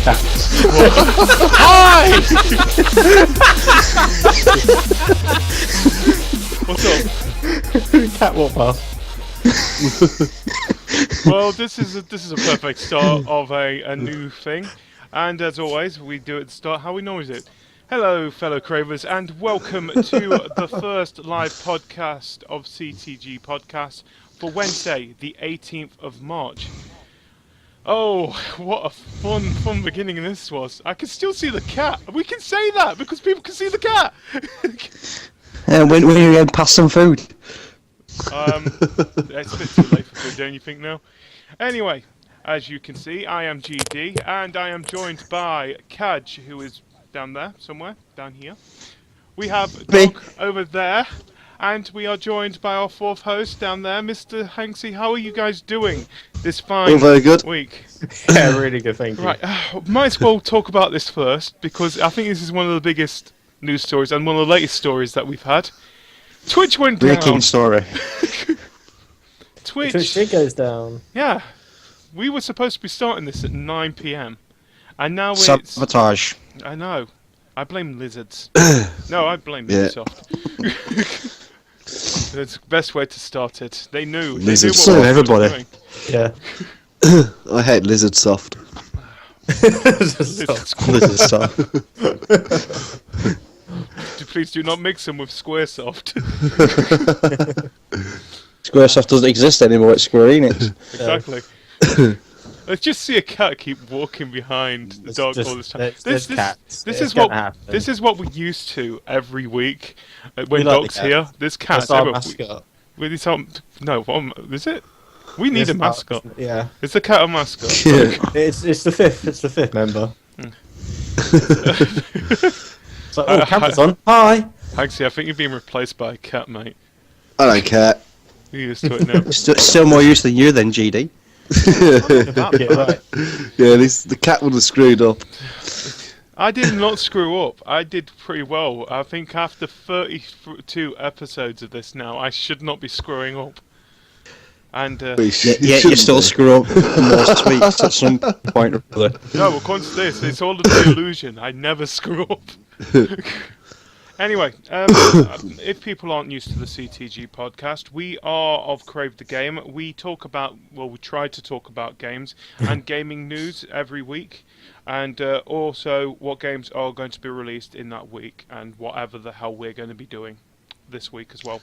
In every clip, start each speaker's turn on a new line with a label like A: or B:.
A: cats.
B: Hi! What's up?
A: Cat walk past.
B: Well, this is a perfect start of a new thing, and as always, we do at the start how we normally do it. Hello, fellow Cravers, and welcome to the first live podcast of CTG Podcast for Wednesday, the 18th of March. Oh, what a fun beginning this was. I can still see the cat. We can say that because people can see the cat.
C: When you get past some food.
B: It's a bit too late for food, don't you think now? Anyway, as you can see, I am GD, and I am joined by Kaj, who is down there, somewhere, down here. We have Doc over there, and we are joined by our fourth host down there, Mr. Hanksy. How are you guys doing this fine
C: very good.
B: week?
A: Yeah, really good, thank you.
B: Right, might as well talk about this first, because I think this is one of the biggest news stories and one of the latest stories that we've had. Twitch went down.
C: Breaking story.
B: Twitch
A: Twitch goes down.
B: Yeah, we were supposed to be starting this at 9 p.m. and now it's...
C: Sabotage.
B: I know. I blame lizards. No, I blame Ubisoft. That's the best way to start it. They knew.
C: Lizards
B: They knew what
C: everybody.
B: doing.
A: Yeah.
D: I hate Lizard Soft.
C: Lizard stuff.
B: Please do not mix them with Squaresoft.
C: Squaresoft doesn't exist anymore, it's Square Enix.
B: Exactly. Let's just see a cat keep walking behind the dog all this time. This is what we used to every week when Doc's here. This cat.
A: That's our mascot.
B: Is it? We need a mascot.
A: Yeah.
B: Is the cat a mascot?
C: Yeah.
A: It's the fifth. It's the fifth member. It's like, oh, camera's on. Hi.
B: Actually, I think you're being replaced by a cat, mate.
D: I don't care.
B: You're used to it now.
C: Still more use than you then, GD.
A: Yeah, right.
D: Yeah, the cat would have screwed up.
B: I did not screw up. I did pretty well. I think after 32 episodes of this now, I should not be screwing up. And
C: You still screw up most tweets at some point or other.
B: no, according to this, it's all the illusion. I never screw up. Anyway, if people aren't used to the CTG podcast, we are of Crave the Game. We talk about, we try to talk about games and gaming news every week, and also what games are going to be released in that week, and whatever the hell we're going to be doing this week as well.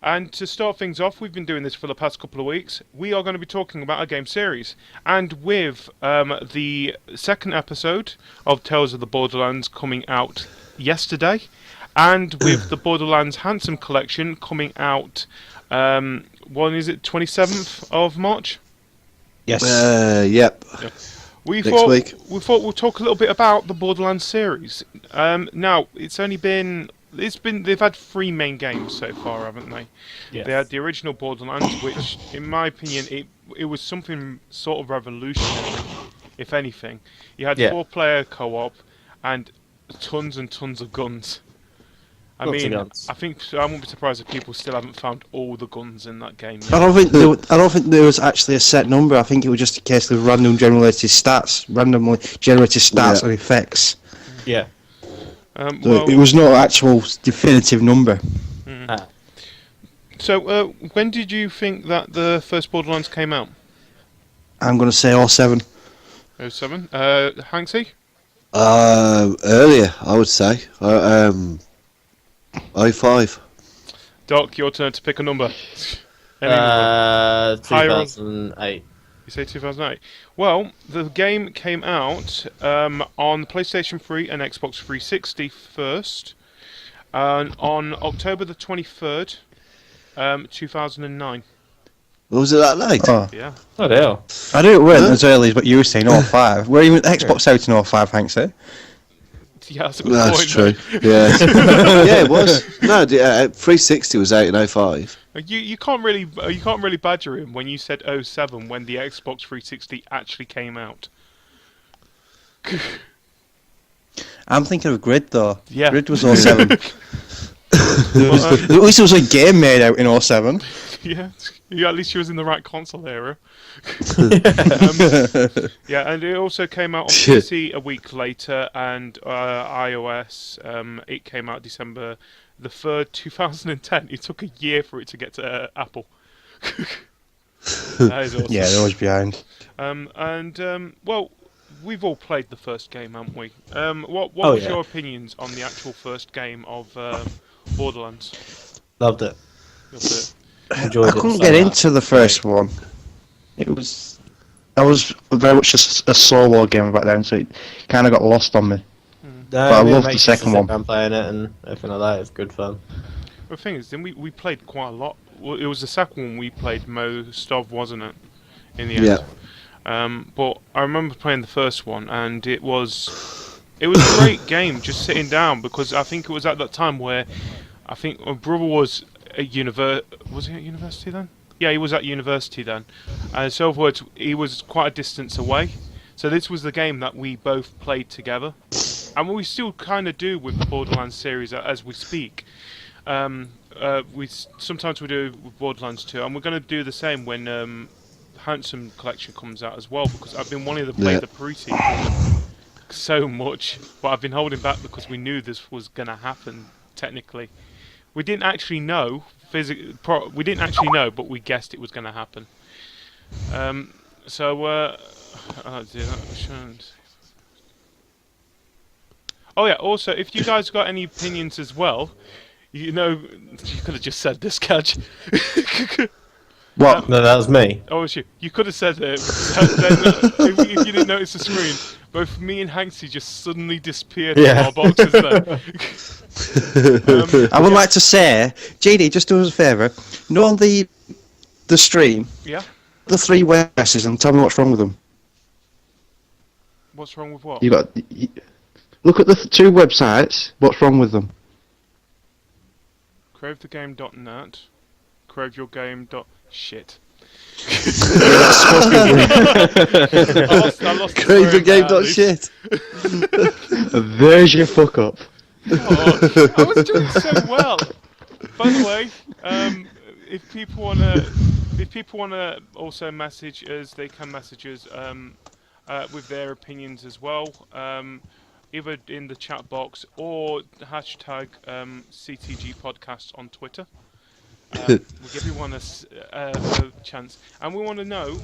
B: And to start things off, we've been doing this for the past couple of weeks. We are going to be talking about a game series, and with the second episode of Tales of the Borderlands coming out yesterday, and with the Borderlands Handsome Collection coming out, 27th of March?
C: Yes.
D: Yep.
B: Yeah.
D: Next week.
B: We thought we'll talk a little bit about the Borderlands series. Now, they've had 3 main games so far, haven't they?
A: Yes.
B: They had the original Borderlands, which, in my opinion, it was something sort of revolutionary, if anything. You had 4-player co-op and tons and tons of guns. I won't be surprised if people still haven't found all the guns in that game yet.
C: I don't think there was actually a set number. I think it was just a case of randomly generated stats and effects.
A: Yeah.
C: It was no actual definitive number.
B: So, when did you think that the first Borderlands came out?
C: I'm going to say 07.
B: 07. Hanksy?
D: Earlier, I would say. 05.
B: Doc, your turn to pick a number. Any number.
A: 2008.
B: You say 2008. Well, the game came out on PlayStation 3 and Xbox 360 first, on October the 23rd, 2009.
D: Was it that late?
C: Oh.
B: Yeah.
A: Oh, hell.
C: I knew it weren't as early as what you were saying, 05. Were even Xbox out in 05, Hanksy?
B: Yeah, that's a good point.
D: That's true. Yeah. Yeah, it was. No, 360 was out in 05.
B: You can't really badger him when you said 07 when the Xbox 360 actually came out.
C: I'm thinking of Grid though.
B: Yeah.
C: Grid was 07. At least there was a game made out in 07.
B: Yeah, at least she was in the right console era. Yeah, and it also came out on PC a week later, and iOS. It came out December the 3rd, 2010. It took a year for it to get to Apple. That is awesome.
C: Yeah, they're always behind.
B: Well, we've all played the first game, haven't we? What was your opinions on the actual first game of Borderlands?
A: Loved it.
B: Loved it.
A: Enjoyed
C: I couldn't get into the first one. I was very much a solo game back then, so it kind of got lost on me. But I loved the second one.
A: I'm playing it and everything like that. It's good fun.
B: The thing is, then we played quite a lot. Well, it was the second one we played most of, wasn't it? In the end.
D: Yeah.
B: But I remember playing the first one, and it was a great game. Just sitting down, because I think it was at that time where I think my brother was at Was he at university then? Yeah, he was at university then. So, in other words, he was quite a distance away. So this was the game that we both played together, and we still kind of do with the Borderlands series as we speak. Sometimes we do with Borderlands 2, and we're going to do the same when Handsome Collection comes out as well, because I've been wanting to play the pre-sequel so much, but I've been holding back because we knew this was going to happen. Technically, we didn't actually know. We didn't actually know, but we guessed it was going to happen. Oh yeah. Also, if you guys got any opinions as well, you could have just said this, Kaj.
C: What?
A: No, that was me.
B: Oh, it was you. You could have said it. If you didn't notice the screen, both me and Hanksy just suddenly disappeared from our boxes there.
C: I would like to say, JD, just do us a favour. On the stream, the 3 websites, and tell me what's wrong with them.
B: What's wrong with what?
C: Look at the 2 websites. What's wrong with them?
B: CraveTheGame.net, CraveYourGame. Shit.
C: That's supposed to be
B: I lost
D: CraveTheGame.shit.
C: There's your fuck up.
B: Oh, I was doing so well. By the way, if people wanna also message us, they can message us with their opinions as well. Either in the chat box or hashtag CTG Podcast on Twitter. We'll give everyone a chance. And we want to know,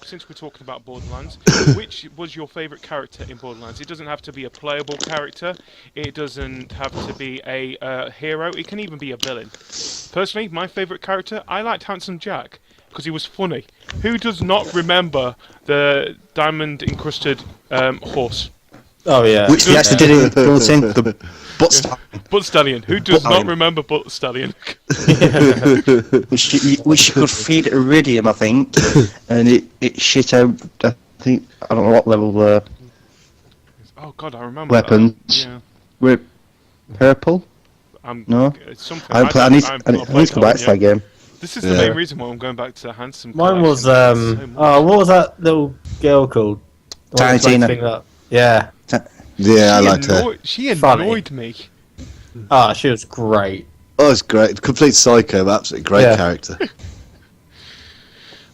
B: since we're talking about Borderlands, which was your favourite character in Borderlands? It doesn't have to be a playable character. It doesn't have to be a hero. It can even be a villain. Personally, my favourite character, I liked Handsome Jack, because he was funny. Who does not remember the diamond-encrusted horse?
A: Oh yeah.
C: Which they actually did built in the butt stallion.
B: Butt Stallion. Who does not remember Butt Stallion?
C: which you could feed iridium, I think, and it shit out. I don't know what level the
B: Oh god, I remember.
C: weapons were purple. No,
B: Something.
C: I need to go back to that game.
B: This is the main reason why I'm going back to the Handsome.
A: Mine was what was that little girl called?
C: Tiny Tina.
A: Yeah.
D: Yeah, I liked her.
B: She annoyed me.
A: Ah, she was great.
D: Oh, it's great. Complete psycho, but absolutely great character.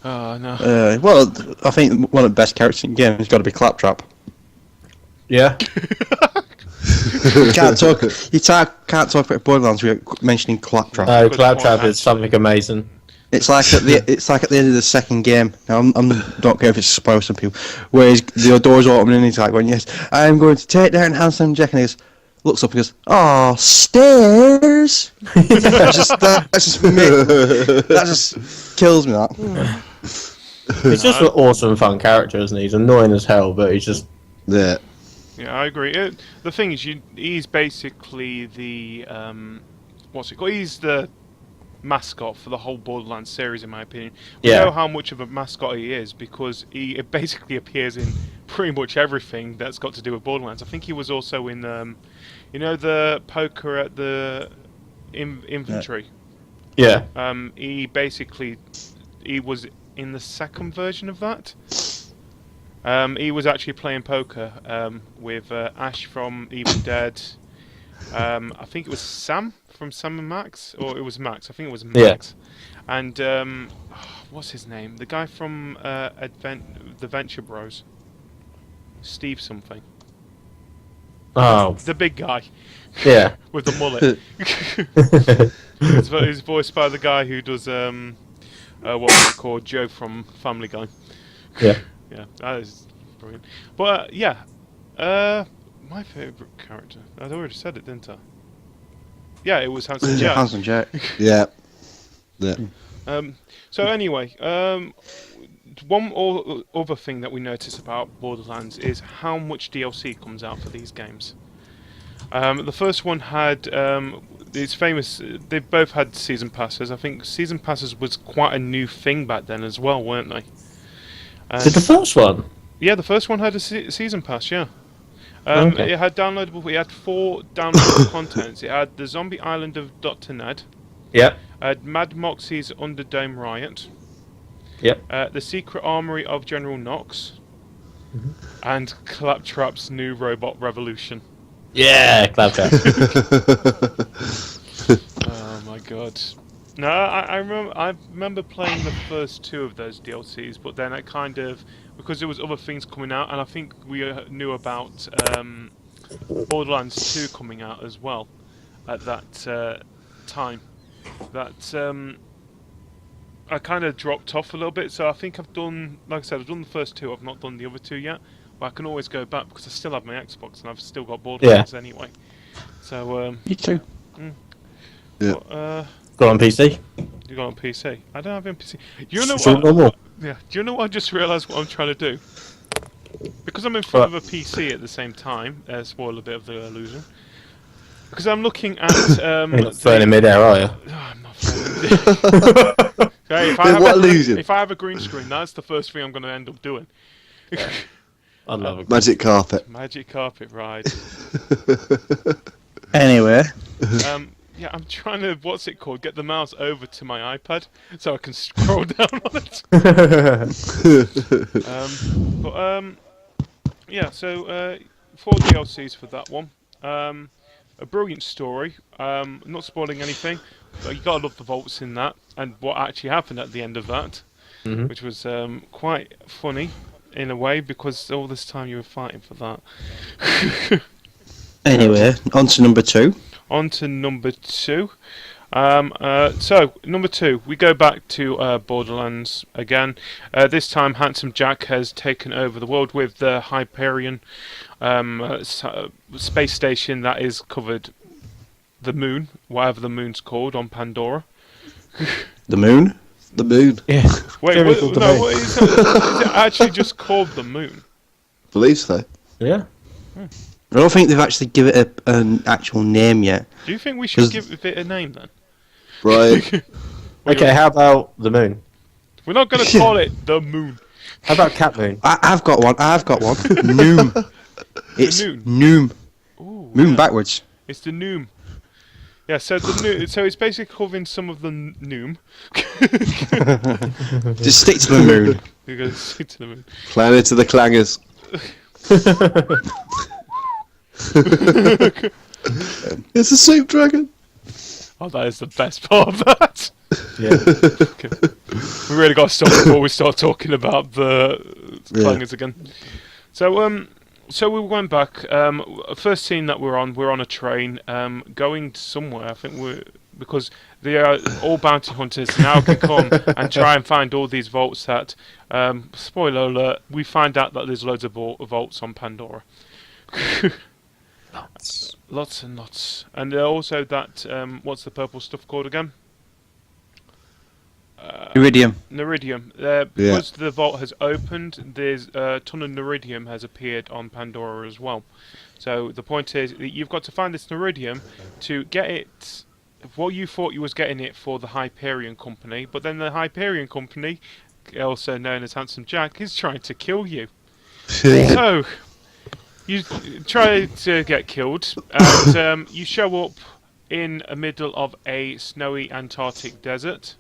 B: Oh, no.
C: Well, I think one of the best characters in the game has got to be Claptrap.
A: Yeah.
C: You can't talk about Borderlands without mentioning Claptrap.
A: No, Claptrap is something amazing.
C: It's like at the end of the second game. Now, I don't care if it's a spoil some people. Where the door's open and he's like going, "Yes, I'm going to take down Handsome Jack," and he looks up and goes, "Oh, stairs!" That just kills me. That.
A: He's just an awesome, fun character, isn't he? He's annoying as hell, but he's just
D: Yeah,
B: I agree. The thing is, he's basically the what's it called? He's the mascot for the whole Borderlands series, in my opinion. We know how much of a mascot he is because he basically appears in pretty much everything that's got to do with Borderlands. I think he was also in, the poker at the inventory.
A: Yeah.
B: He was in the second version of that. He was actually playing poker with Ash from Evil Dead. I think it was Sam from Sam and Max, or it was Max. I think it was Max. Yeah. And what's his name? The guy from the Venture Bros. Steve something.
A: Oh.
B: The big guy.
A: Yeah.
B: With the mullet. He's voiced by the guy who does what was it called? Joe from Family Guy.
A: Yeah.
B: Yeah, that is brilliant. But my favourite character. I'd already said it, didn't I? Yeah, it was Handsome Jack.
C: Handsome Jack.
D: Yeah. Yeah.
B: So anyway, one other thing that we notice about Borderlands is how much DLC comes out for these games. The first one had these famous. They both had season passes. I think season passes was quite a new thing back then as well, weren't they?
A: Did the first one?
B: Yeah, the first one had a season pass. Yeah.
A: Okay.
B: It had downloadable. It had 4 downloadable contents. It had the Zombie Island of Dr. Ned.
A: Yep.
B: Mad Moxie's Underdome Riot.
A: Yep.
B: The Secret Armory of General Knox. And Claptrap's New Robot Revolution.
A: Yeah, Claptrap.
B: Oh my god. No, I remember playing the first 2 of those DLCs, but then I kind of, because there was other things coming out, and I think we knew about Borderlands 2 coming out as well at that time. That I kind of dropped off a little bit, so I think I've done, like I said, I've done the first 2. I've not done the other 2 yet, but I can always go back because I still have my Xbox and I've still got Borderlands anyway. So
C: Me too.
D: Yeah.
B: But,
A: Got on PC?
B: you got on PC? I don't have it on PC. You know
A: Sure,
B: what?
A: normal.
B: Yeah. Do you know what I just realised what I'm trying to do? Because I'm in front of a PC at the same time. Spoil a bit of the illusion. Because I'm looking at.
A: You're not throwing in mid-air, are you?
B: Oh, I'm not throwing. Okay, if I have a green screen, that's the first thing I'm going to end up doing.
A: I love it.
D: Magic carpet.
B: Magic carpet ride.
C: Anyway.
B: Yeah, I'm trying to, what's it called, get the mouse over to my iPad so I can scroll down on it. Yeah, so 4 DLCs for that one. A brilliant story, not spoiling anything, but you gotta love the vaults in that, and what actually happened at the end of that, which was quite funny in a way, because all this time you were fighting for that.
C: Anyway, on to number 2.
B: On to number 2. So, number 2, we go back to Borderlands again. This time, Handsome Jack has taken over the world with the Hyperion space station that is covered the moon, whatever the moon's called, on Pandora.
C: The moon?
D: The moon.
A: Yeah.
B: Wait, what is it actually just called the moon?
D: Believe so.
A: Yeah.
C: I don't think they've actually given it an actual name yet.
B: Do you think we should give it a name then?
D: Right.
A: Okay, how about the moon?
B: We're not going to call it the moon.
A: How about Cat Moon?
C: I've got one. Noom. It's
B: Noon.
C: Noom.
B: Ooh,
C: Moon
B: yeah.
C: backwards.
B: It's the Noom. Yeah, so so it's basically covering some of the Noom.
C: Just stick to the moon.
B: You're going to stick to the moon.
D: Planet of the Clangers. It's a soup dragon.
B: Oh, that is the best part of that.
A: Yeah.
B: Okay. We really got to stop before we start talking about the clangers again. So we went back. First scene that we're on a train, going somewhere. I think because all bounty hunters now can come and try and find all these vaults that. Spoiler alert: we find out that there's loads of vaults on Pandora. Lots and lots. And also that, what's the purple stuff called again?
C: Iridium.
B: Neridium. Because the vault has opened, there's a ton of Neridium has appeared on Pandora as well. So the point is, that you've got to find this Neridium to get it. What you thought you was getting it for the Hyperion Company, but then the Hyperion Company, also known as Handsome Jack, is trying to kill you. So you try to get killed, and you show up in the middle of a snowy Antarctic desert.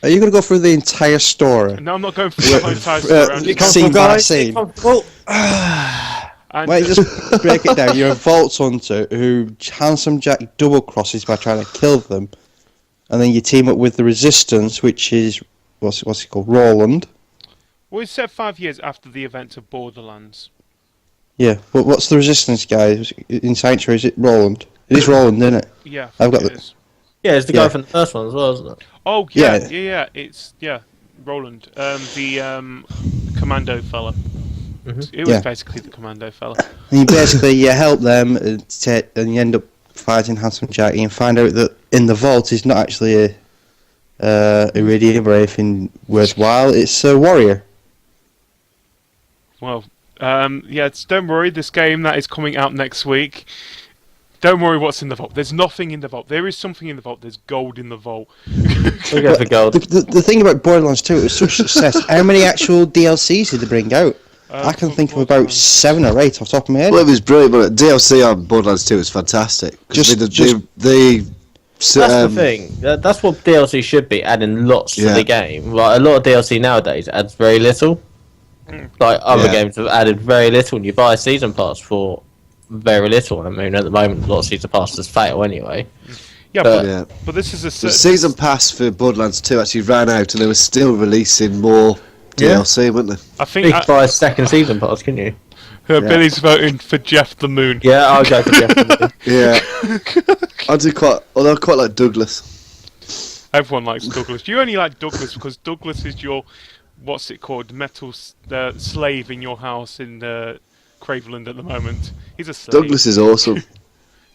C: Are you going to go through the entire story?
B: No, I'm not going through the entire story.
C: Scene by scene.
B: And,
C: Wait, just break it down. You're a Vault Hunter who Handsome Jack double crosses by trying to kill them, and then you team up with the Resistance, which is what's it called, Roland.
B: well, it's set 5 years after the events of Borderlands.
C: Yeah, but what's the Resistance guy in Sanctuary? Is it Roland? It is Roland, isn't it?
B: Yeah,
C: I've got
B: it
C: the-
B: is.
A: Yeah, it's the guy from the first one as well, isn't it?
B: Oh, yeah. It's Roland, the commando fella. It was basically the commando fella.
C: And you help them, and you end up fighting Handsome Jack, and find out that in the vault is not actually a Iridium or anything worthwhile. It's a warrior.
B: Well, don't worry, this game that is coming out next week, don't worry what's in the vault. There's nothing in the vault. There is something in the vault. There's gold in the vault.
A: We go for gold.
C: The thing about Borderlands 2, it was such a success. How many actual DLCs did they bring out? I can think of about 7 or 8 off the top of my head.
D: Well, it was brilliant, but DLC on Borderlands 2 was fantastic.
C: Just-
A: That's the thing. That's what DLC should be, adding lots to
D: Yeah.
A: the game. Like, a lot of DLC nowadays adds very little. Like, other
D: Yeah.
A: games have added very little, and you buy a season pass for very little. I mean, at the moment, a lot of season passes fail anyway.
B: Yeah,
A: But-
B: but this is a
D: The season pass for Borderlands 2 actually ran out, and they were still releasing more DLC, weren't they?
B: I
A: You
B: think
A: could buy a second season pass, couldn't you?
B: Billy's voting for Jeff the Moon.
A: Yeah, I'll go for Jeff.
D: Yeah. Although I quite like Douglas.
B: Everyone likes Douglas. You only like Douglas because Douglas is your, what's it called, metal slave in your house in Craveland at the moment. He's a slave.
D: Douglas is awesome.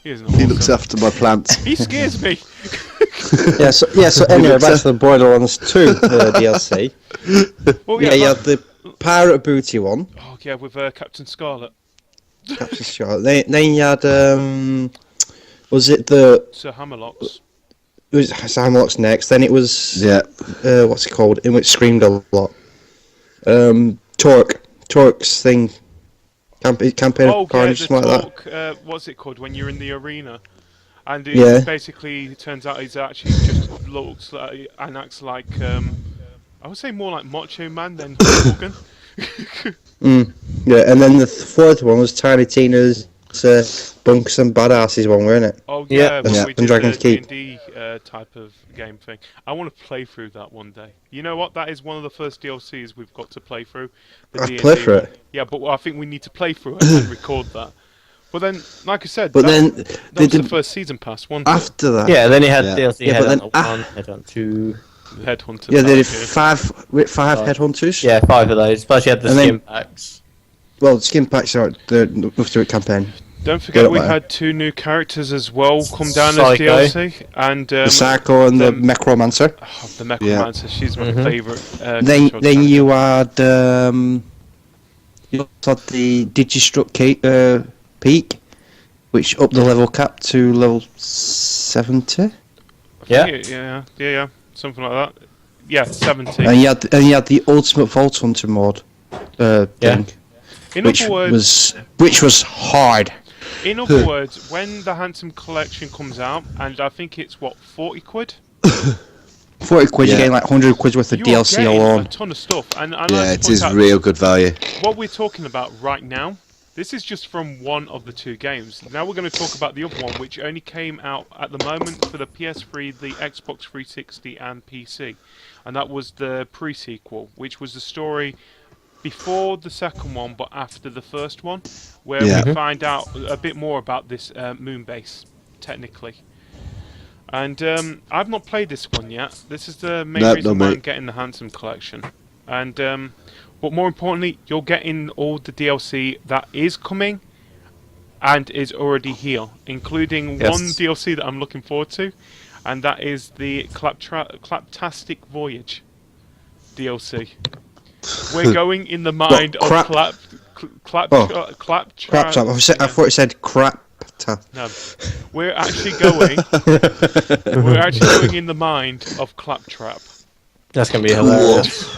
B: He is
D: He
B: awesome.
D: looks after my plants.
B: He scares me.
C: So anyway, back to the Borderlands 2 DLC.
B: Well,
C: Yeah, you had the Pirate Booty one.
B: Oh yeah, with Captain Scarlet,
C: Captain Scarlet. Then you had, was it the...
B: Sir Hammerlocks.
C: It was Hammerlock's next. Then it was...
D: Yeah.
C: What's it called? In which screamed a lot. Torque's thing. Campaign
B: Oh
C: of
B: yeah,
C: Carnage,
B: the
C: something like that.
B: talk. What's it called when you're in the arena? And it
C: Yeah.
B: basically turns out he's actually just looks like and acts like I would say more like Macho Man than Hulk Hogan.
C: Yeah, and then the fourth one was Tiny Tina's Bunks and Badasses one, weren't it?
B: Oh
A: Yeah.
B: yeah, when
C: Yeah,
B: we
C: and
B: did
C: Dragon's
B: the
C: Keep.
B: D&D type of game thing. I want to play through that one day. You know what? That is one of the first DLCs we've got to play through. The
C: I've
B: D&D
C: played through
B: one.
C: it.
B: Yeah, but I think we need to play through it and record that. But then, like I said,
C: But then
B: that
C: they
B: was the
C: did
B: first season pass, wasn't it?
C: after that.
A: Yeah, then he had
D: Yeah.
A: DLC
C: Yeah, but then
A: Headhunter 1, Headhunter 2.
B: Headhunter.
C: Yeah, they did
B: pack,
C: five headhunters.
A: Yeah, 5 of those. Plus you had the
C: And then-
A: skin packs.
C: Well, skin packs are the Love campaign.
B: Don't forget
C: Don't
B: we
C: matter.
B: had 2 new characters as well come down
A: Psycho.
B: as DLC, and
C: The Psycho and the Necromancer.
B: the Necromancer. She's my favourite.
C: Then you had you also had the Digistruct Peak, which upped the level cap to level 70.
B: Yeah, something like that. Yeah, 70.
C: And you had the Ultimate Vault Hunter mod thing,
B: In
C: which
B: other words,
C: was hard.
B: in other words, when the Handsome Collection comes out, and I think it's what, 40 quid?
C: 40 quid,
D: Yeah.
C: you're getting like 100 quid worth of
B: You are
C: DLC
B: getting
C: alone.
B: a ton of stuff, and I
D: Yeah,
B: like to
D: it
B: point
D: is
B: out,
D: real good value.
B: what we're talking about right now. This is just from one of the 2 games. Now we're going to talk about the other one, which only came out at the moment for the PS3, the Xbox 360, and PC, and that was the pre-sequel, which was the story before the second one, but after the first one, where
D: Yeah.
B: we find out a bit more about this moon base, technically. And I've not played this one yet. This is the main
D: No,
B: reason
D: no,
B: why
D: mate.
B: I'm getting the Handsome Collection. And but more importantly, you're getting all the DLC that is coming and is already here, including
A: Yes.
B: one DLC that I'm looking forward to, and that is the Claptastic Voyage DLC. We're going in the mind of
C: crap?
B: Claptrap.
C: Crap tap. I thought it said crap tap.
B: No, we're actually going. We're actually going in the mind of Claptrap.
A: That's going to be hilarious.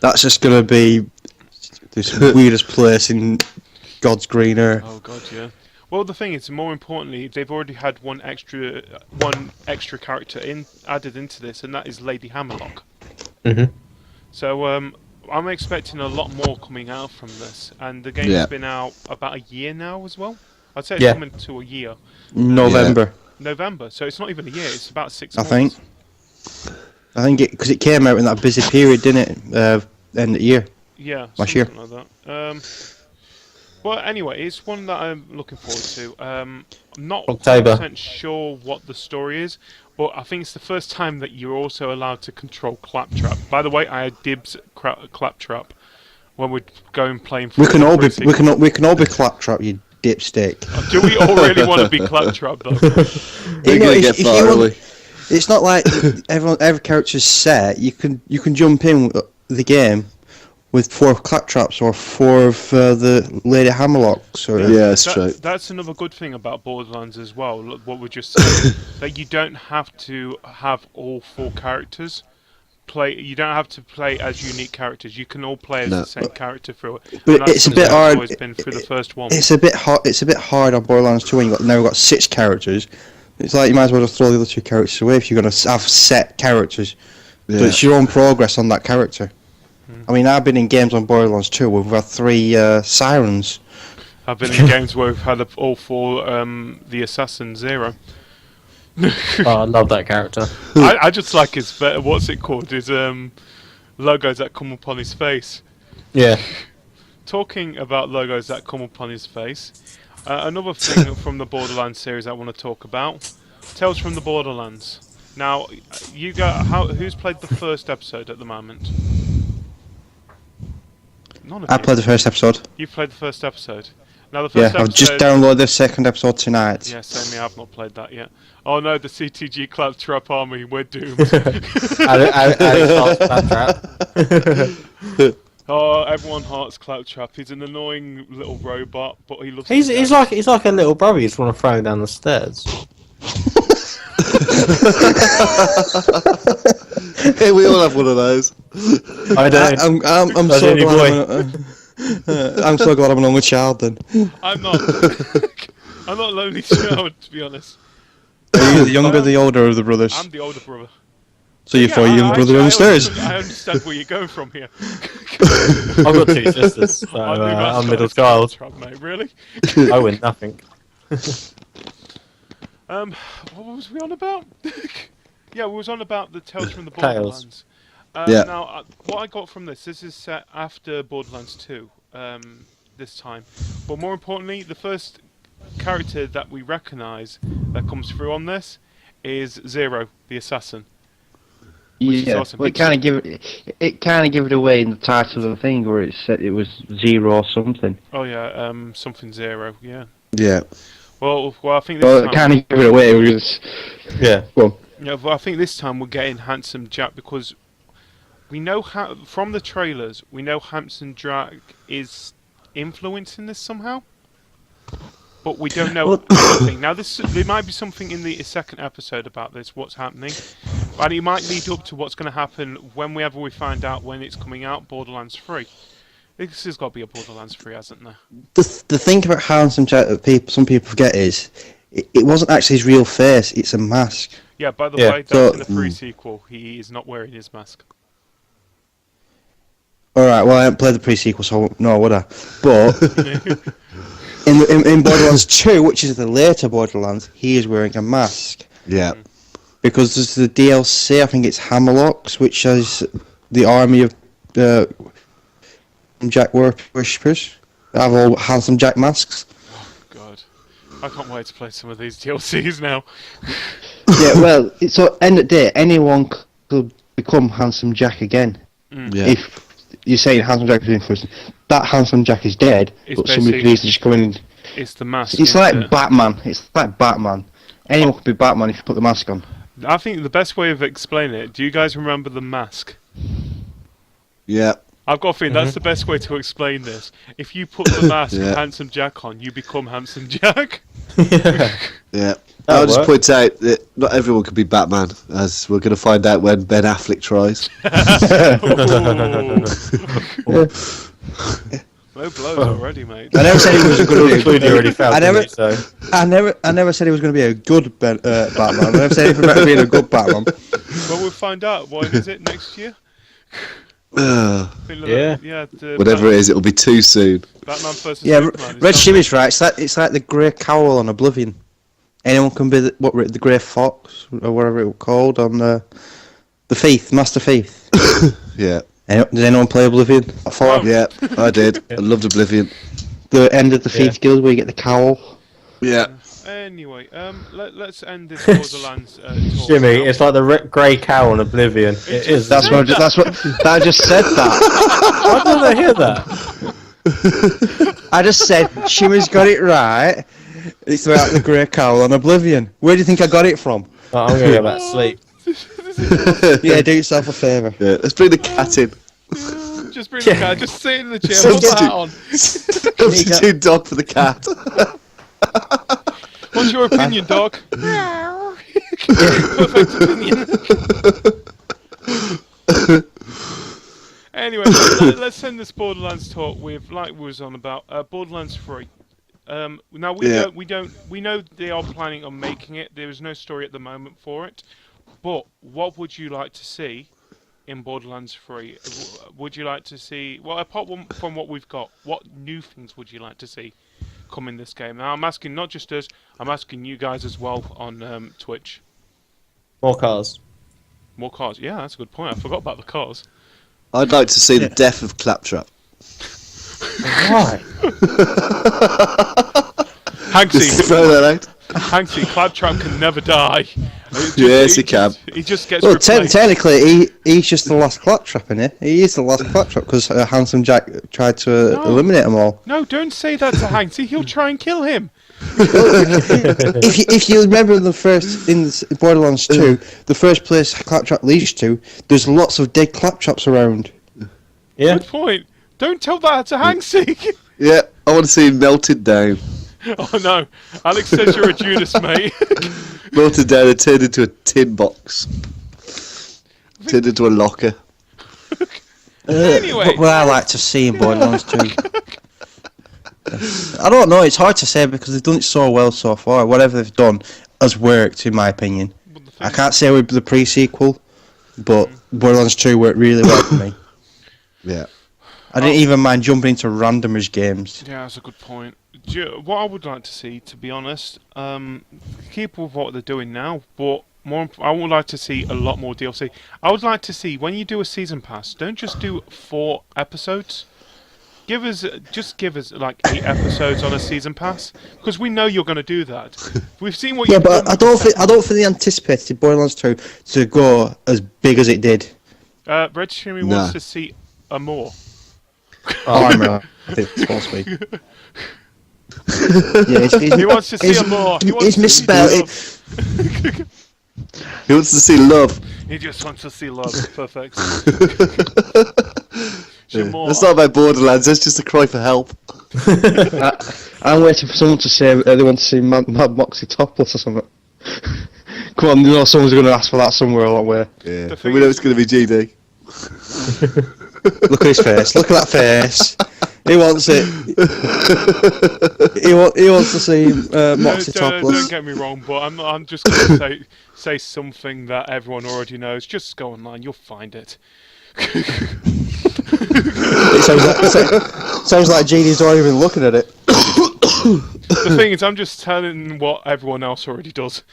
C: That's just gonna be this weirdest place in God's green earth.
B: Oh god, yeah. Well, the thing is, more importantly, they've already had one extra added into this, and that is Lady Hammerlock.
A: Mhm.
B: So I'm expecting a lot more coming out from this, and the game's been out about a year now as well. I'd say it's coming to a year.
C: November.
B: November, so it's not even a year. It's about 6
C: I
B: months.
C: I think because it came out in that busy period, didn't it? End of the year.
B: Yeah,
C: last year.
B: Like that. Well, anyway, it's one that I'm looking forward to. I'm not
A: October.
B: 100% sure what the story is, but I think it's the first time that you're also allowed to control Claptrap. By the way, I had dibs at Claptrap when we're going playing.
C: We can all be Claptrap, you dipstick.
B: Do we all really want to be Claptrap though?
D: We're gonna get far, are we?
C: It's not like every character's set. You can jump in the game with 4 Claptraps or 4 of the Lady Hammerlocks. Or
D: that's true.
B: That's another good thing about Borderlands as well. Look, what we just said, that you don't have to have all 4 characters play. You don't have to play as unique characters. You can all play as the same character through it.
C: But it's a bit hard.
B: Always been through the first one.
C: It's a bit hard. It's a bit hard on Borderlands 2 when you've now got 6 characters. It's like you might as well just throw the other 2 characters away if you're going to have set characters.
D: Yeah.
C: So it's your own progress on that character. I mean, I've been in games on Borderlands 2 where we've had 3 sirens.
B: I've been in games where we've had all 4 the Assassin Zero.
A: Oh, I love that character.
B: I just like his what's it called? His logos that come upon his face.
A: Yeah.
B: Talking about logos that come upon his face, another thing from the Borderlands series I want to talk about: Tales from the Borderlands. Now, who's played the first episode at the moment? None of you.
C: I played the first episode.
B: You've played the first episode. Now the first episode.
C: I've just downloaded the second episode tonight.
B: Yeah, same here. I've not played that yet. Oh no, the CTG Claptrap army. We're doomed. Oh, everyone hearts Claptrap. He's an annoying little robot, but he loves.
A: He's like a little brother. You just want to throw him down the stairs.
D: Hey, we all have one of those.
A: I don't.
C: I'm so glad. I'm so glad I'm an only child then.
B: I'm not. I'm not a lonely child, to be honest.
C: Are you the younger, the older of the brothers?
B: I'm the older brother.
C: So you're for young brother downstairs.
B: I understand where you're going from here.
A: I've got 2 sisters, so I'm middle child.
B: Mate, really?
A: I win nothing.
B: What was we on about? Yeah, we was on about the Tales from the Borderlands. Now, what I got from this is set after Borderlands 2, this time. But more importantly, the first character that we recognise that comes through on this is Zero, the assassin.
E: Yeah,
B: awesome.
E: well, it kind of give it away in the title of the thing where it said it was 0 or something.
B: Oh yeah, something 0. Yeah.
D: Yeah.
B: Well, I think this
E: Well,
B: time,
E: it kind of give it away. It was
C: Well,
B: yeah, but I think this time we're getting Handsome Jack because we know from the trailers we know Handsome Jack is influencing this somehow, but we don't know anything. Now, there might be something in the second episode about this, what's happening, and it might lead up to what's going to happen whenever we find out when it's coming out. Borderlands 3. This has got to be a Borderlands 3, hasn't there?
C: the thing about Handsome Jack that some people forget is it wasn't actually his real face. It's a mask.
B: Yeah. By the
A: Yeah.
B: way, that's in the pre-sequel. He is not wearing his mask.
C: All right. Well, I haven't played the pre-sequel, so no, would I? But in Borderlands 2, which is the later Borderlands, he is wearing a mask.
D: Yeah.
C: Because there's the DLC, I think it's Hammerlocks, which is the army of Jack worshippers. They have all Handsome Jack masks.
B: Oh God, I can't wait to play some of these DLCs now.
E: Yeah, well, so end of the day, anyone could become Handsome Jack again.
D: Yeah.
E: If you're saying Handsome Jack is influenced, that Handsome Jack is dead,
B: It's
E: but somebody could easily just come in and...
B: It's the mask.
E: It's
B: isn't
E: like
B: it?
E: Batman. It's like Batman. Anyone could be Batman if you put the mask on.
B: I think the best way of explaining it. Do you guys remember the mask?
D: Yeah.
B: I've got a feeling that's the best way to explain this. If you put the mask of
D: Yeah.
B: Handsome Jack on, you become Handsome Jack.
D: Yeah. I'll just point out that not everyone can be Batman, as we're going to find out when Ben Affleck tries.
B: Low blows already, mate.
C: I never said he was a good.
A: Clearly already found
C: I never,
A: it, so.
C: I never said he was going to be a good Batman. I never said anything about being a good Batman.
B: Well, we'll find out. When is it? Next year?
D: Whatever it is, it'll be too soon.
B: Batman versus
C: Yeah,
B: Superman.
C: Red Shimmy's right. It's like the grey cowl on Oblivion. Anyone can be the grey fox or whatever it was called on the Thief, Master Thief.
D: Yeah.
C: Did anyone play Oblivion?
D: Yeah, I did. I loved Oblivion.
E: The end of the Thief Guild where you get the cowl.
D: Yeah.
B: Anyway, let's end this Borderlands talk.
A: Jimmy,
B: now.
A: it's like the grey cow on Oblivion. It is.
E: That's what I just said that.
A: Why did I hear that?
C: I just said Shimmy's got it right. It's about the grey cowl on Oblivion. Where do you think I got it from?
A: Oh, I'm gonna go back to sleep.
C: Yeah, do yourself a favour.
D: Yeah, let's bring the cat in.
B: Just bring the cat. Just sit in the chair. Put the hat on.
D: Substitute dog for the cat.
B: What's your opinion, dog? Perfect opinion. Anyway, let's end this Borderlands talk with, like we was on about, Borderlands 3. Now we know they are planning on making it. There is no story at the moment for it. But what would you like to see in Borderlands 3? Would you like to see, well, apart from what we've got, what new things would you like to see come in this game? Now I'm asking not just us, I'm asking you guys as well on Twitch.
A: More cars.
B: More cars? Yeah, that's a good point. I forgot about the cars.
D: I'd like to see the death of Claptrap.
A: Why?
D: Just throw that out.
B: Hanksy, Claptrap can never die.
D: Yes, he can.
B: He just gets
C: Well,
B: replaced.
C: technically, he's just the last Claptrap, isn't he? He is the last Claptrap because Handsome Jack tried to eliminate them all.
B: No, don't say that to Hanksy. He'll try and kill him.
C: if you remember in Borderlands 2, the first place Claptrap leads to, there's lots of dead Claptraps around.
A: Yeah.
B: Good point. Don't tell that to Hanksy.
D: Yeah, I want to see him melted down.
B: Oh no, Alex says you're a Judas, mate.
D: Melted down and turned into a tin box. Turned into a locker.
B: Anyway.
C: What I like to see in Borderlands 2. I don't know, it's hard to say because they've done it so well so far. Whatever they've done has worked, in my opinion. I can't say with the pre-sequel, but Borderlands 2 worked really well for me.
D: Yeah.
C: I didn't even mind jumping into randomers games.
B: Yeah, that's a good point. What I would like to see, to be honest, keep with what they're doing now, but I would like to see a lot more DLC. I would like to see, when you do a season pass, don't just do 4 episodes. Give us like 8 episodes on a season pass, because we know you're going to do that. We've seen what you've done.
C: I don't think they anticipated Borderlands 2 to go as big as it did.
B: Red Shimmy wants to see a more.
C: Oh, I'm right. It's supposed to be. Yeah,
B: he wants to see a more.
C: He's misspelled it.
D: He wants to see love.
B: He just wants to see love. Perfect.
D: That's not about Borderlands, that's just a cry for help.
E: I'm waiting for someone to say they want to see Mad Moxie topless or something. Come on, you know someone's going to ask for that somewhere along the way.
D: Yeah, we know it's going to be GD.
C: Look at his face. Look at that face. He wants it. He wants to see Moxie topless.
B: Don't get me wrong, but I'm just going to say something that everyone already knows. Just go online, you'll find it.
C: It sounds like GD's already been looking at it.
B: The thing is, I'm just telling what everyone else already does.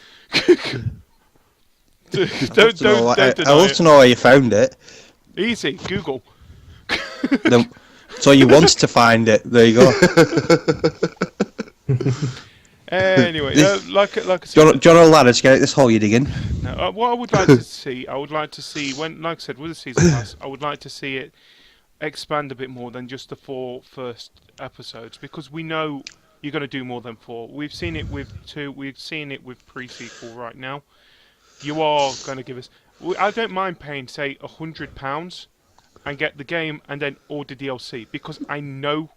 B: Don't
C: I'd love to know where you found it.
B: Easy, Google.
C: So you wanted to find it. There you go.
B: Anyway, like I said,
C: John O'Ladder, to get this hole you're digging.
B: No, what I would like to see, when, like I said, with the season pass, I would like to see it expand a bit more than just the 4 first episodes, because we know you're going to do more than 4. We've seen it with 2. We've seen it with pre-sequel right now. You are going to give us. I don't mind paying, say, £100 and get the game and then order DLC, because I know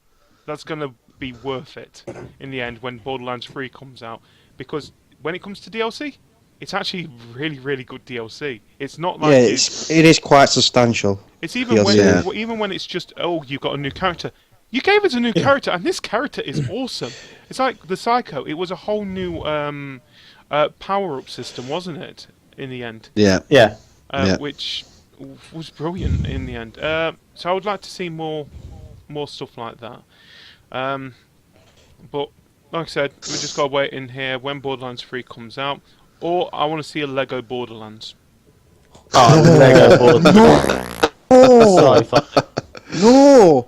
B: that's going to be worth it in the end when Borderlands 3 comes out, because when it comes to DLC, it's actually really, really good DLC. It's not like
C: it is quite substantial.
B: It's even when it's just you've got a new character. You gave us a new character, and this character is awesome. It's like the Psycho. It was a whole new power-up system, wasn't it? In the end.
D: Yeah.
B: Which was brilliant in the end. So I would like to see more stuff like that. But like I said, we just got to wait in here when Borderlands 3 comes out, or I want to see a Lego Borderlands.
A: Oh, the Lego Borderlands.
C: Oh,
A: So fun.
C: no!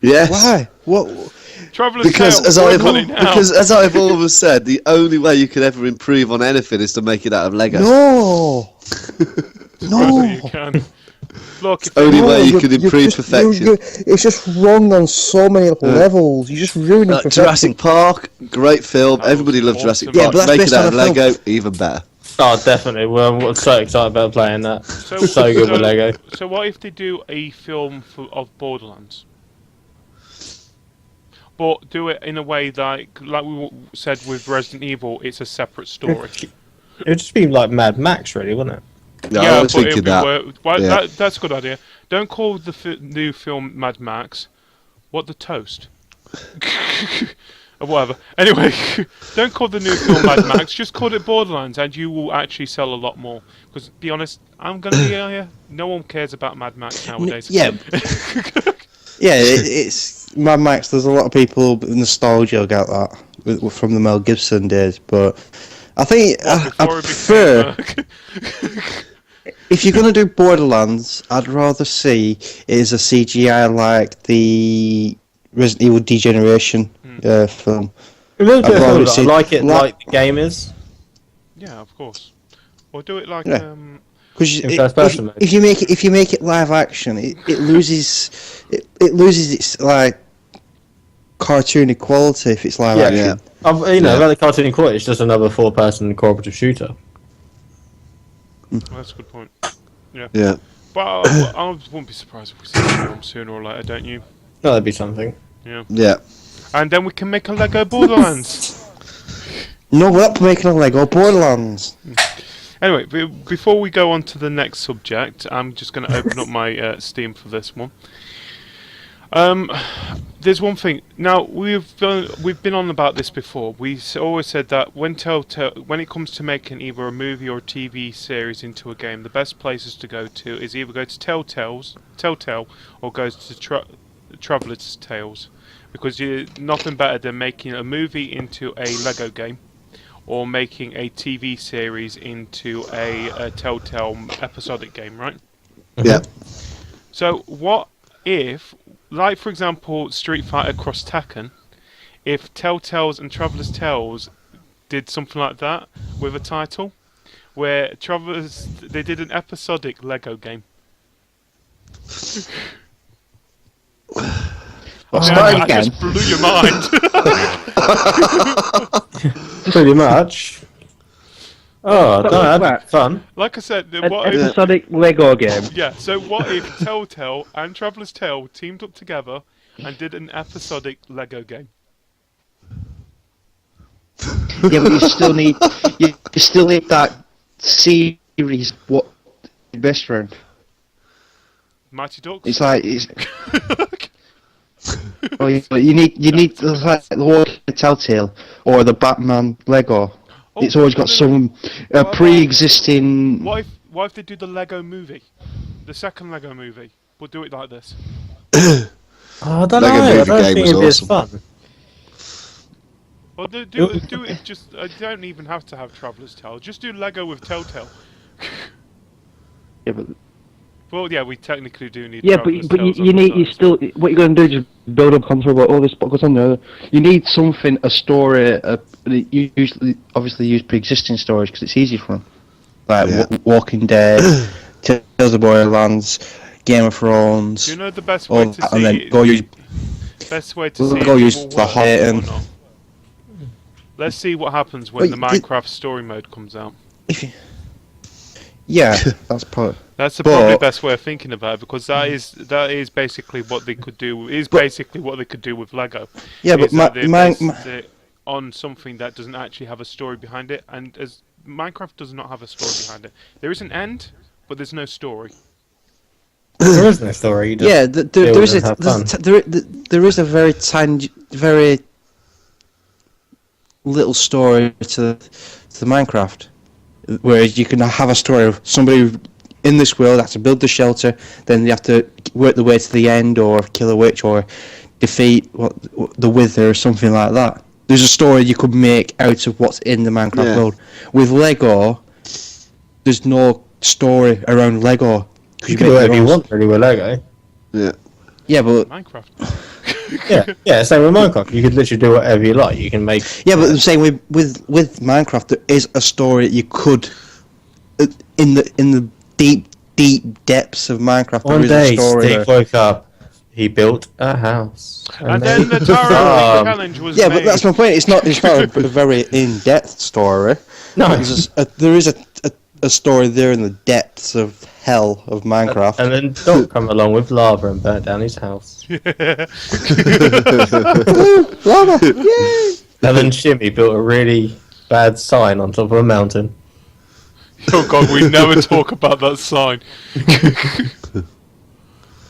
D: Yes.
C: Why? What?
B: Traveller's
D: Because
B: Tale,
D: as I've always said, the only way you can ever improve on anything is to make it out of Lego.
C: No!
B: no, you can. Look, if
D: Only
C: No,
D: way you
C: you're-
D: can
C: you're
D: improve
C: just-
D: perfection.
C: it's just wrong on so many levels. You're just ruining perfection.
D: Jurassic Park, great film.
B: That
D: Everybody
B: was
D: loved
B: awesome.
D: Jurassic
C: Yeah,
D: Park.
C: but that's
D: Make
C: based
D: it out
C: on
D: of
C: a film.
D: Lego, even better.
A: Oh, definitely. We're so excited about playing that. So good with Lego.
B: So what if they do a film of Borderlands? But do it in a way like we said with Resident Evil, it's a separate story.
A: It would just be like Mad Max, really, wouldn't it?
D: Yeah, I was thinking that. Yeah.
B: That's a good idea. Don't call the new film Mad Max. What, the toast? Or whatever. Anyway, don't call the new film Mad Max. Just call it Borderlands, and you will actually sell a lot more. Because, to be honest, I'm gonna be here. No one cares about Mad Max nowadays.
C: Yeah. Yeah, it's Mad Max. There's a lot of people with nostalgia about that from the Mel Gibson days, but I think I prefer if you're gonna do Borderlands, I'd rather see it as a CGI like the Resident Evil Degeneration film.
A: It will do
C: I'd rather
A: I
C: see-
A: like it
C: like-
A: like the game is.
B: Yeah, of course. Or do it like
C: Yeah. Because
A: In first person mode.
C: if you make it live action, it loses its like cartoony quality if it's live action.
D: Yeah.
A: About the cartoon quality, it's just another 4-person cooperative shooter.
B: that's a good point.
D: Yeah.
B: But I wouldn't be surprised if we see a film sooner or later, don't you?
A: No, that'd be something.
D: Yeah.
B: And then we can make a Lego Borderlands.
C: No, we're not making a Lego Borderlands.
B: Anyway, before we go on to the next subject, I'm just going to open up my Steam for this one. There's one thing. Now we've been on about this before. We always said that when it comes to making either a movie or a TV series into a game, the best places to go to is either go to Telltale, or go to Traveller's Tales, because you're nothing better than making a movie into a Lego game, or making a TV series into a Telltale episodic game, right?
D: Yeah.
B: So what if, like for example, Street Fighter Cross Tekken, if Telltales and Traveller's Tales did something like that with a title, where they did an episodic Lego game.
C: Start
B: I
C: again.
B: just blew your mind.
A: Pretty much. Oh, that'd be fun.
B: Like I said,
E: An
B: what if,
E: episodic Lego game.
B: yeah. So what if Telltale and Traveller's Tale teamed up together and did an episodic Lego game?
E: Yeah, but you still need that series. What best friend?
B: Mighty Ducks.
E: It's like oh, yeah, but you need like the Walking Telltale or the Batman Lego.
B: Oh,
E: It's always got some pre-existing.
B: What if they do the Lego movie, the second Lego movie? We'll do it like this.
A: Oh, I don't
D: Lego
A: know. I
D: movie
A: don't
D: game
A: think
D: was
A: it'd be as
D: awesome.
A: fun.
B: Well, do it. Just I don't even have to have Traveller's Tale. Just do Lego with Telltale.
E: Yeah, but
B: Well, yeah, we technically do need.
E: yeah,
B: Traveller's
E: but
B: Tales
E: you
B: on
E: need
B: the
E: you
B: side.
E: still what you're going to do is just build up onto about this what goes on there. You need something, a story. You usually obviously use pre-existing stories because it's easy for them.
C: Like Walking Dead, Tales of Borderlands, Game of Thrones.
B: Do you know the best way to
C: and then
B: see?
C: go use
B: Best way to see.
C: go
B: if it
C: use
B: will
C: the
B: work
C: Hobbit
B: or
C: and-
B: not. Let's see what happens when the
C: Wait, did-
B: Minecraft story mode comes out.
C: Yeah, that's probably.
B: That's the probably
C: But-
B: best way of thinking about it, because that is basically what they could do. Is basically what they could do with Lego.
C: Yeah, but
B: is that they
C: my
B: based it on something that doesn't actually have a story behind it, and as Minecraft does not have a story behind it. There is an end, but there's no story.
A: There is no story. You just
C: Yeah,
A: build
C: there is
A: and have fun.
C: there is a very little story to Minecraft, whereas you can have a story of somebody in this world, they have to build the shelter, then they have to work their way to the end, or kill a witch, or defeat the Wither, or something like that. There's a story you could make out of what's in the Minecraft world. With Lego, there's no story around Lego.
A: You can do whatever you want really with Lego.
D: Yeah.
C: Yeah, but
B: Minecraft.
A: yeah, same with Minecraft. You could literally do whatever you like. You can make.
C: yeah, but I'm saying with Minecraft, there is a story you could in the deep depths of Minecraft.
A: One
C: there
A: day,
C: is a story
A: Steve woke up. He built a house,
B: And then the Tower challenge was
C: yeah,
B: made.
C: but that's my point. It's not a very in-depth story.
A: No,
C: There is a story there in the depths of hell of Minecraft.
A: and then Doc come along with lava and burnt down his house.
C: Lava! Yay!
A: And then Shimmy built a really bad sign on top of a mountain.
B: Oh god, we never talk about that sign.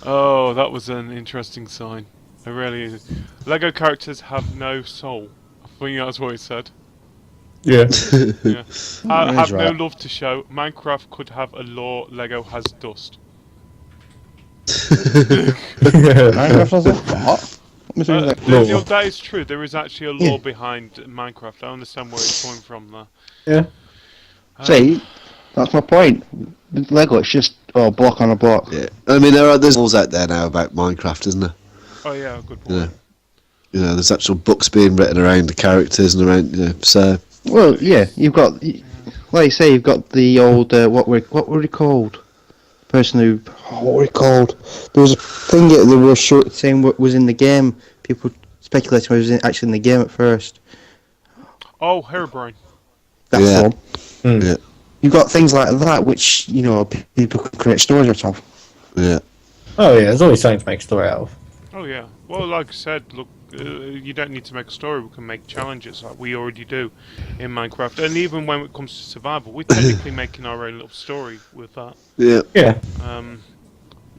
B: Oh, that was an interesting sign. It really is. Lego characters have no soul. I think that's what he said.
A: Yeah.
B: Yeah. Have no
C: right.
B: love to show. Minecraft could have a law. Lego has dust.
C: Minecraft has a what?
B: That is true. There is actually a law behind Minecraft. I understand where it's coming from there.
A: Yeah.
E: See, that's my point. With Lego, it's just block on a block.
D: Yeah. I mean, there's rules out there now about Minecraft, isn't there?
B: Oh yeah, good point.
D: Yeah. You know, there's actual books being written around the characters and around, so.
E: Well, yeah, you've got, like you say, you've got the old what were they called? Person who, what were they called? There was a thing that they were saying what was in the game. People speculating what was actually in the game at first.
B: Oh, Herobrine.
C: That's
D: Yeah.
C: the one.
D: Yeah.
C: You've got things like that, which people can create stories out of.
D: Yeah.
A: Oh yeah, there's always something to make a story out of.
B: Oh yeah. Well, like I said, look, you don't need to make a story. We can make challenges like we already do in Minecraft. And even when it comes to survival, we're technically making our own little story with that.
D: Yeah.
A: Yeah.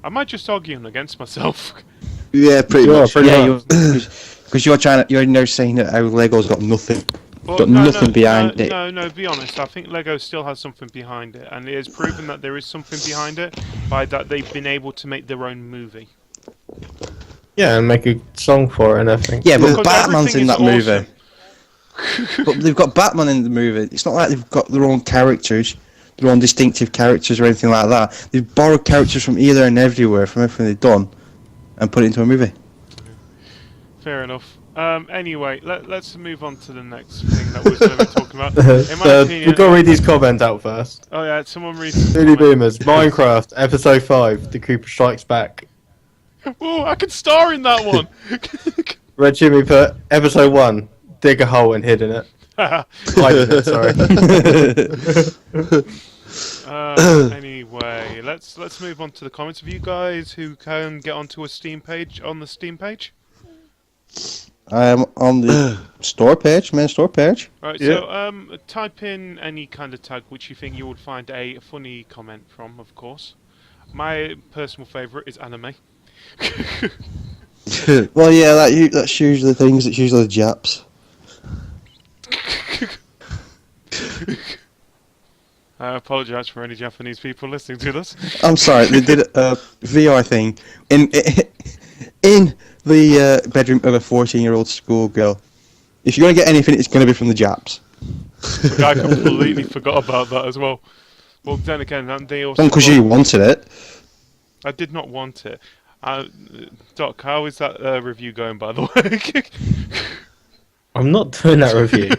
B: I might just arguing against myself.
D: Yeah, pretty much.
C: Because you're now saying that how Lego's got nothing.
B: Well,
C: Got nothing behind it.
B: No, be honest. I think Lego still has something behind it, and it has proven that there is something behind it by that they've been able to make their own movie.
A: Yeah, and make a song for it and everything.
C: Yeah, but
B: Because
C: Batman's in that
B: everything is
C: movie. But they've got Batman in the movie. It's not like they've got their own characters, their own distinctive characters or anything like that. They've borrowed characters from either and everywhere, from everything they've done, and put it into a movie.
B: Fair enough. Anyway, let's move on to the next thing that we're going to be talking about. In my opinion,
A: we've got to read these comments out first.
B: Oh yeah, someone read some
A: Lily
B: comments.
A: Boomers, Minecraft, Episode 5, The Cooper Strikes Back.
B: Oh, I could star in that one.
A: Red Jimmy put, Episode 1, dig a hole and hid in it. Hide in it, sorry.
B: Anyway, let's move on to the comments. Have you guys who can get onto a Steam page on the Steam page?
C: On the store page, main store page.
B: Right,
A: Yeah.
B: so type in any kind of tag which you think you would find a funny comment from, of course. My personal favourite is anime.
C: Well, yeah, that's usually things. It's usually the Japs.
B: I apologise for any Japanese people listening to this.
C: I'm sorry, they did a VR thing in the bedroom of a 14-year-old schoolgirl. If you're going to get anything, it's going to be from the Japs.
B: Like, I completely forgot about that as well. Well, then again, they also...
C: Because you wanted it.
B: I did not want it. Doc, how is that review going, by the way?
A: I'm not doing that review.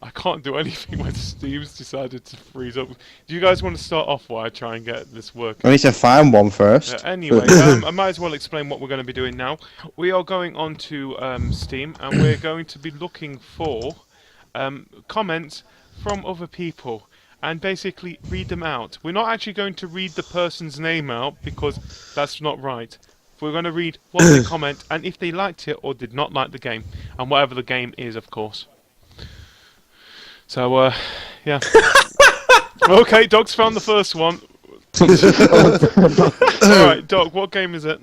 B: I can't do anything when Steve's decided to freeze up. Do you guys want to start off while I try and get this working?
C: I need to find one first.
B: Anyway, I might as well explain what we're going to be doing now. We are going on to Steam, and we're going to be looking for comments from other people and basically read them out. We're not actually going to read the person's name out because that's not right. We're going to read what they comment and if they liked it or did not like the game, and whatever the game is, of course. So, yeah. Okay, Doc's found the first one. Alright, Doc, what game is it?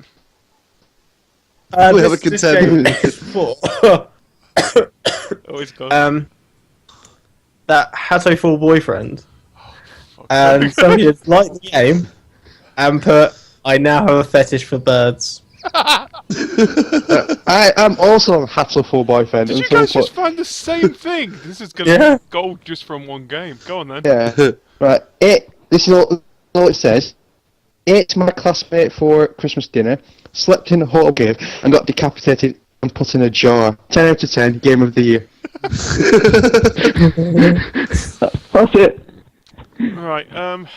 D: We have a contender.
B: Always go.
A: That Hatto Full Boyfriend. and somebody has liked the game and put, I now have a fetish for birds.
E: I am also a Hasselful boyfriend.
B: Did
E: and
B: you guys
E: someone
B: just find the same thing? This is gonna
A: Yeah.
B: be gold just from one game. Go on then.
E: Yeah. Right. This is all it says. Ate my classmate for Christmas dinner, slept in a hotel cave, and got decapitated and put in a jar. 10 out of 10, game of the year. That's it.
B: Right. I'm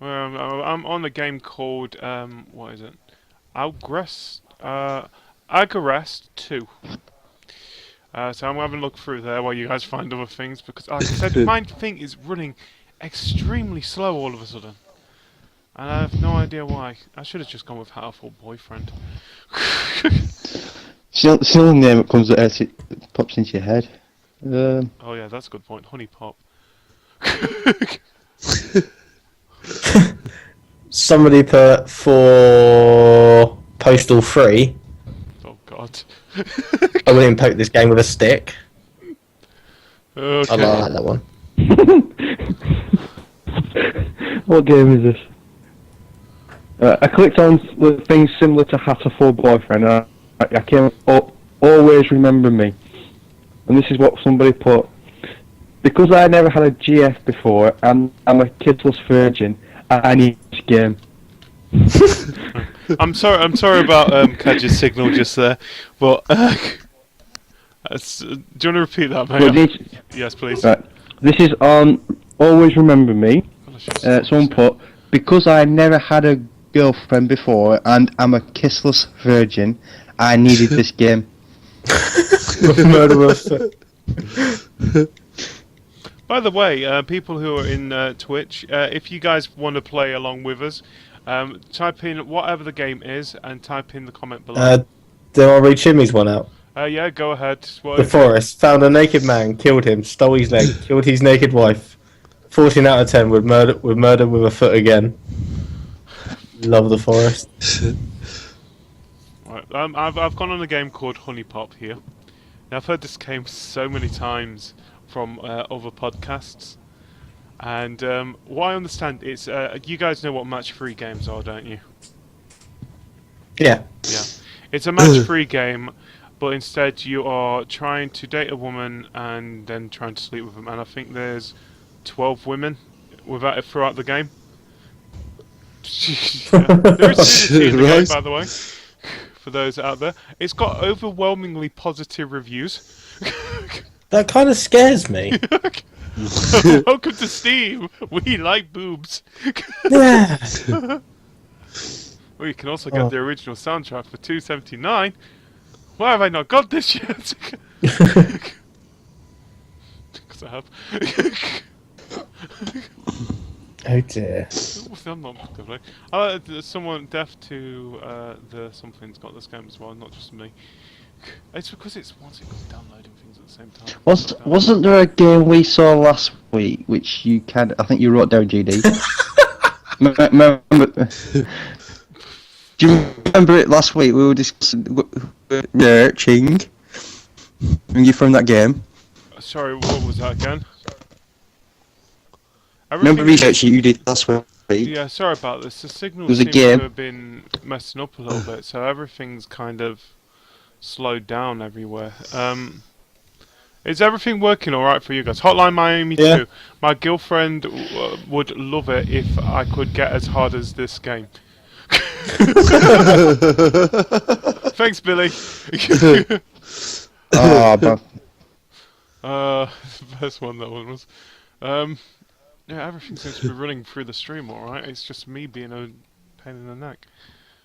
B: on a game called what is it? Agrest 2. So I'm having a look through there while you guys find other things because like I said my thing is running extremely slow all of a sudden. And I have no idea why. I should have just gone with Hatterful Boyfriend.
E: It's the only name that comes that pops into your head.
B: Oh yeah, that's a good point. Honey Pop.
A: Somebody put for Postal 3.
B: Oh god.
A: I wouldn't poke this game with a stick.
B: Okay.
A: I like that one.
E: What game is this? I clicked on things similar to Hatterful Boyfriend, and I came up, always remember me. And this is what somebody put. Because I never had a GF before, and I'm a kidless virgin, I need this game.
B: I'm sorry about Kaj's signal just there, but do you want to repeat that, mate? Yes, please.
E: Right. This is on Always Remember Me. Someone put, because I never had a girlfriend before and I'm a kissless virgin, I needed this game.
B: By the way, people who are in Twitch, if you guys want to play along with us, type in whatever the game is and type in the comment below.
A: There are Chimmy's one out.
B: Yeah, go ahead.
A: The Forest found a naked man, killed him, stole his leg, killed his naked wife. 14 out of 10 would murder with a foot again. Love The Forest.
B: Right, I've gone on a game called Honey Pop here. Now I've heard this game so many times from other podcasts, and what I understand is you guys know what match-free games are, don't you?
A: Yeah.
B: Yeah, it's a match-free game, but instead you are trying to date a woman and then trying to sleep with them. And I think there's 12 women throughout the game. There is nudity in the game, by the way, for those out there. It's got overwhelmingly positive reviews.
A: That kind of scares me.
B: Welcome to Steam. We like boobs.
A: Yeah.
B: Well, you can also get the original soundtrack for $2.79. Why have I not got this yet? Because I have.
A: Oh dear.
B: I'm not particularly. Someone deaf to something's got this game as well, not just me. It's because it's once it got downloading things at the same time.
E: Wasn't there a game we saw last week which I think you wrote down, GD? Do you remember it last week? We were discussing searching, and you from that game.
B: Sorry, what was that again?
E: Remember research you did last week?
B: Yeah, sorry about this. The signal
E: There's a
B: seems
E: game.
B: to have been messing up a little bit, so everything's kind of slowed down everywhere. Is everything working alright for you guys? Hotline Miami 2. My girlfriend would love it if I could get as hard as this game. Thanks, Billy. Best one that one was. Yeah, everything seems to be running through the stream alright. It's just me being a pain in the neck.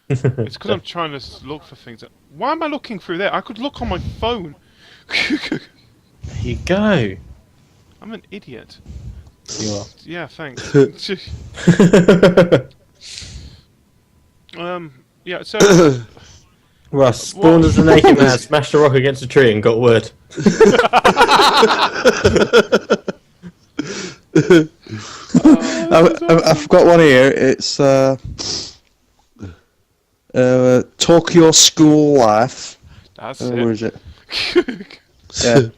B: It's because I'm trying to look for things. Why am I looking through there? I could look on my phone.
A: There you go.
B: I'm an idiot.
A: You are.
B: Yeah, thanks. Yeah, so...
A: Russ, spawned as a naked man, smashed a rock against a tree and got wood.
C: I've got one here. It's Tokyo School Life.
B: That's
C: Where
B: it.
C: is it? Yeah.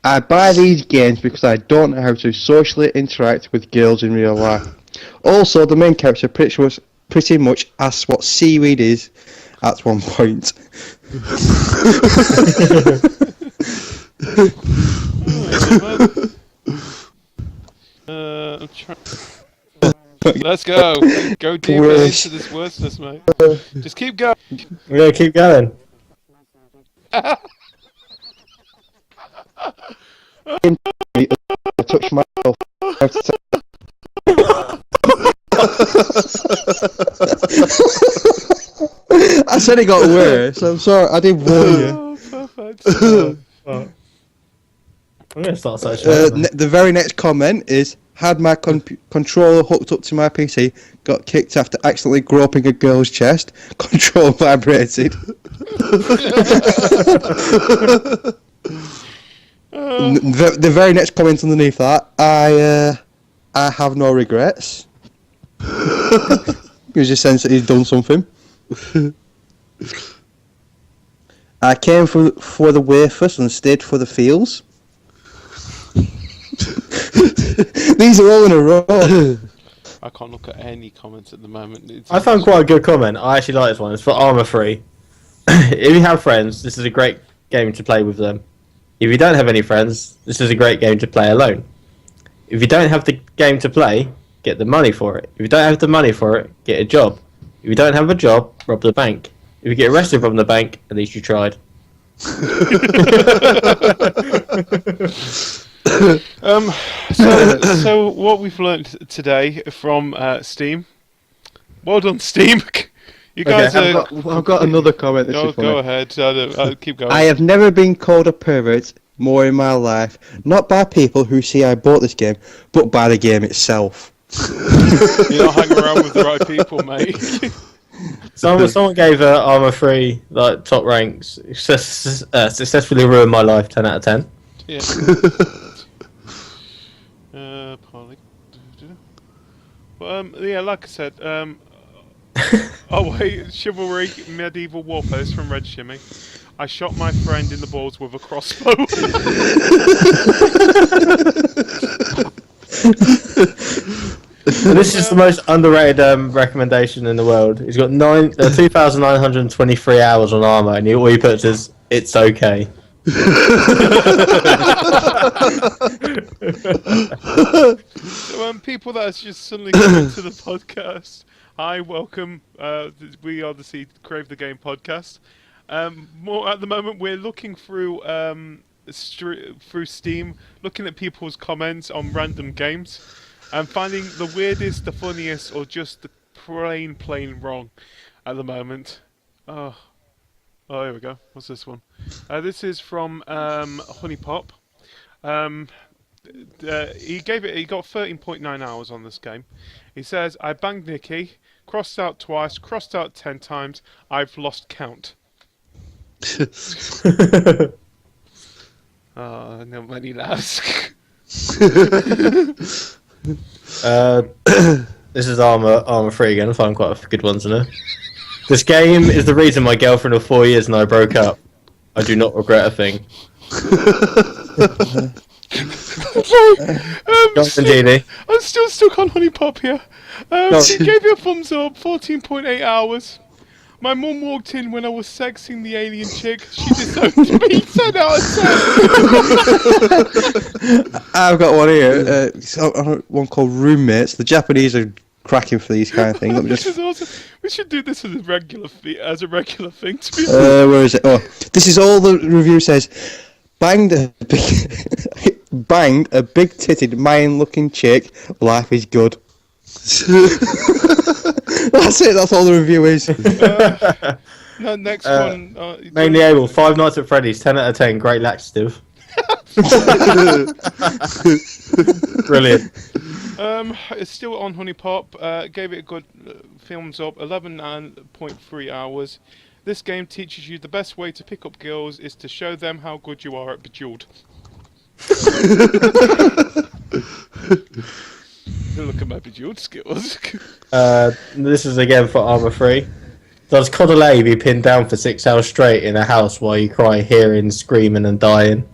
E: I buy these games because I don't know how to socially interact with girls in real life. Also, the main character pretty much asks what seaweed is at one point.
B: I'm trying. Let's go. Go deeper into this worstness, mate. Just keep going.
A: We're gonna keep going.
E: I touch myself. I said it got worse. I'm sorry. I did warn you.
B: Oh, perfect.
A: I'm gonna start searching.
E: The very next comment is: had my controller hooked up to my PC, got kicked after accidentally groping a girl's chest. Control vibrated. The very next comment underneath that: I have no regrets. Gives you a sense that he's done something. I came for the wafers and stayed for the feels. These are all in a row.
B: I can't look at any comments at the moment.
A: I found quite a good comment. I actually like this one. It's for Armour Free. If you have friends, this is a great game to play with them. If you don't have any friends, this is a great game to play alone. If you don't have the game to play, get the money for it. If you don't have the money for it, get a job. If you don't have a job, rob the bank. If you get arrested from the bank, at least you tried.
B: So what we've learned today from Steam. Well done, Steam. You guys
E: I've got another comment.
B: Go ahead. I'll keep going.
E: I have never been called a pervert more in my life. Not by people who see I bought this game, but by the game itself.
B: You're not hanging around with the right people, mate.
A: Someone gave Armour Free like top ranks. Successfully ruined my life. 10 out of 10.
B: Yeah. Partly. But yeah, like I said, oh wait, Chivalry Medieval Warfare is from Red Shimmy. I shot my friend in the balls with a crossbow.
A: This is the most underrated recommendation in the world. He's got 2,923 hours on Armour, and all he puts is, "It's okay."
B: So, people that are just suddenly coming to the podcast, hi, welcome. We are the Crave the Game podcast. More at the moment, we're looking through through Steam, looking at people's comments on random games, and finding the weirdest, the funniest, or just the plain wrong at the moment. Oh, here we go. What's this one? This is from Honey Pop. He got 13.9 hours on this game. He says, I banged Nikki, crossed out twice, crossed out 10 times, I've lost count. Oh, no many laughs.
A: This is Armour Free again. I find quite a few good ones in it. This game is the reason my girlfriend of 4 years and I broke up. I do not regret a thing.
B: I'm still stuck on Honey Pop here. She gave you a thumbs up, 14.8 hours. My mum walked in when I was sexing the alien chick. She disowned me. 10 out of 10.
E: I've got one here. One called Roommates. The Japanese are cracking for these kind of things.
B: This is awesome. We should do this as a regular thing. To be
E: where is it? Oh, this is all the review says. Banged a big-titted, Mayan-looking chick. Life is good. That's it. That's all the review is.
B: No, next one.
A: Mainly able. 5 Nights at Freddy's. 10 out of 10. Great laxative. Brilliant.
B: It's still on Honey Pop. Gave it a good thumbs up. 11.3 hours. This game teaches you the best way to pick up girls is to show them how good you are at Bejeweled. Look at my Bejeweled skills.
A: This is again for Armour Free. Does Coddle A be pinned down for 6 hours straight in a house while you cry, hearing, screaming and dying?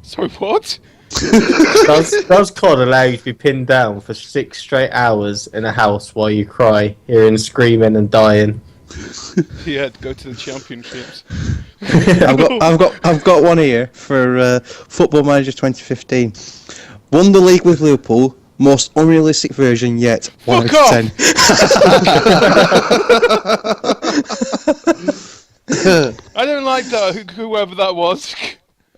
B: Sorry, what?
A: Does COD allow you to be pinned down for 6 straight hours in a house while you cry, hearing screaming and dying?
B: Yeah, go to the championships.
C: I've got one here for Football Manager 2015. Won the league with Liverpool. Most unrealistic version yet. 1
B: Fuck
C: out of 10.
B: I don't like that, whoever that was.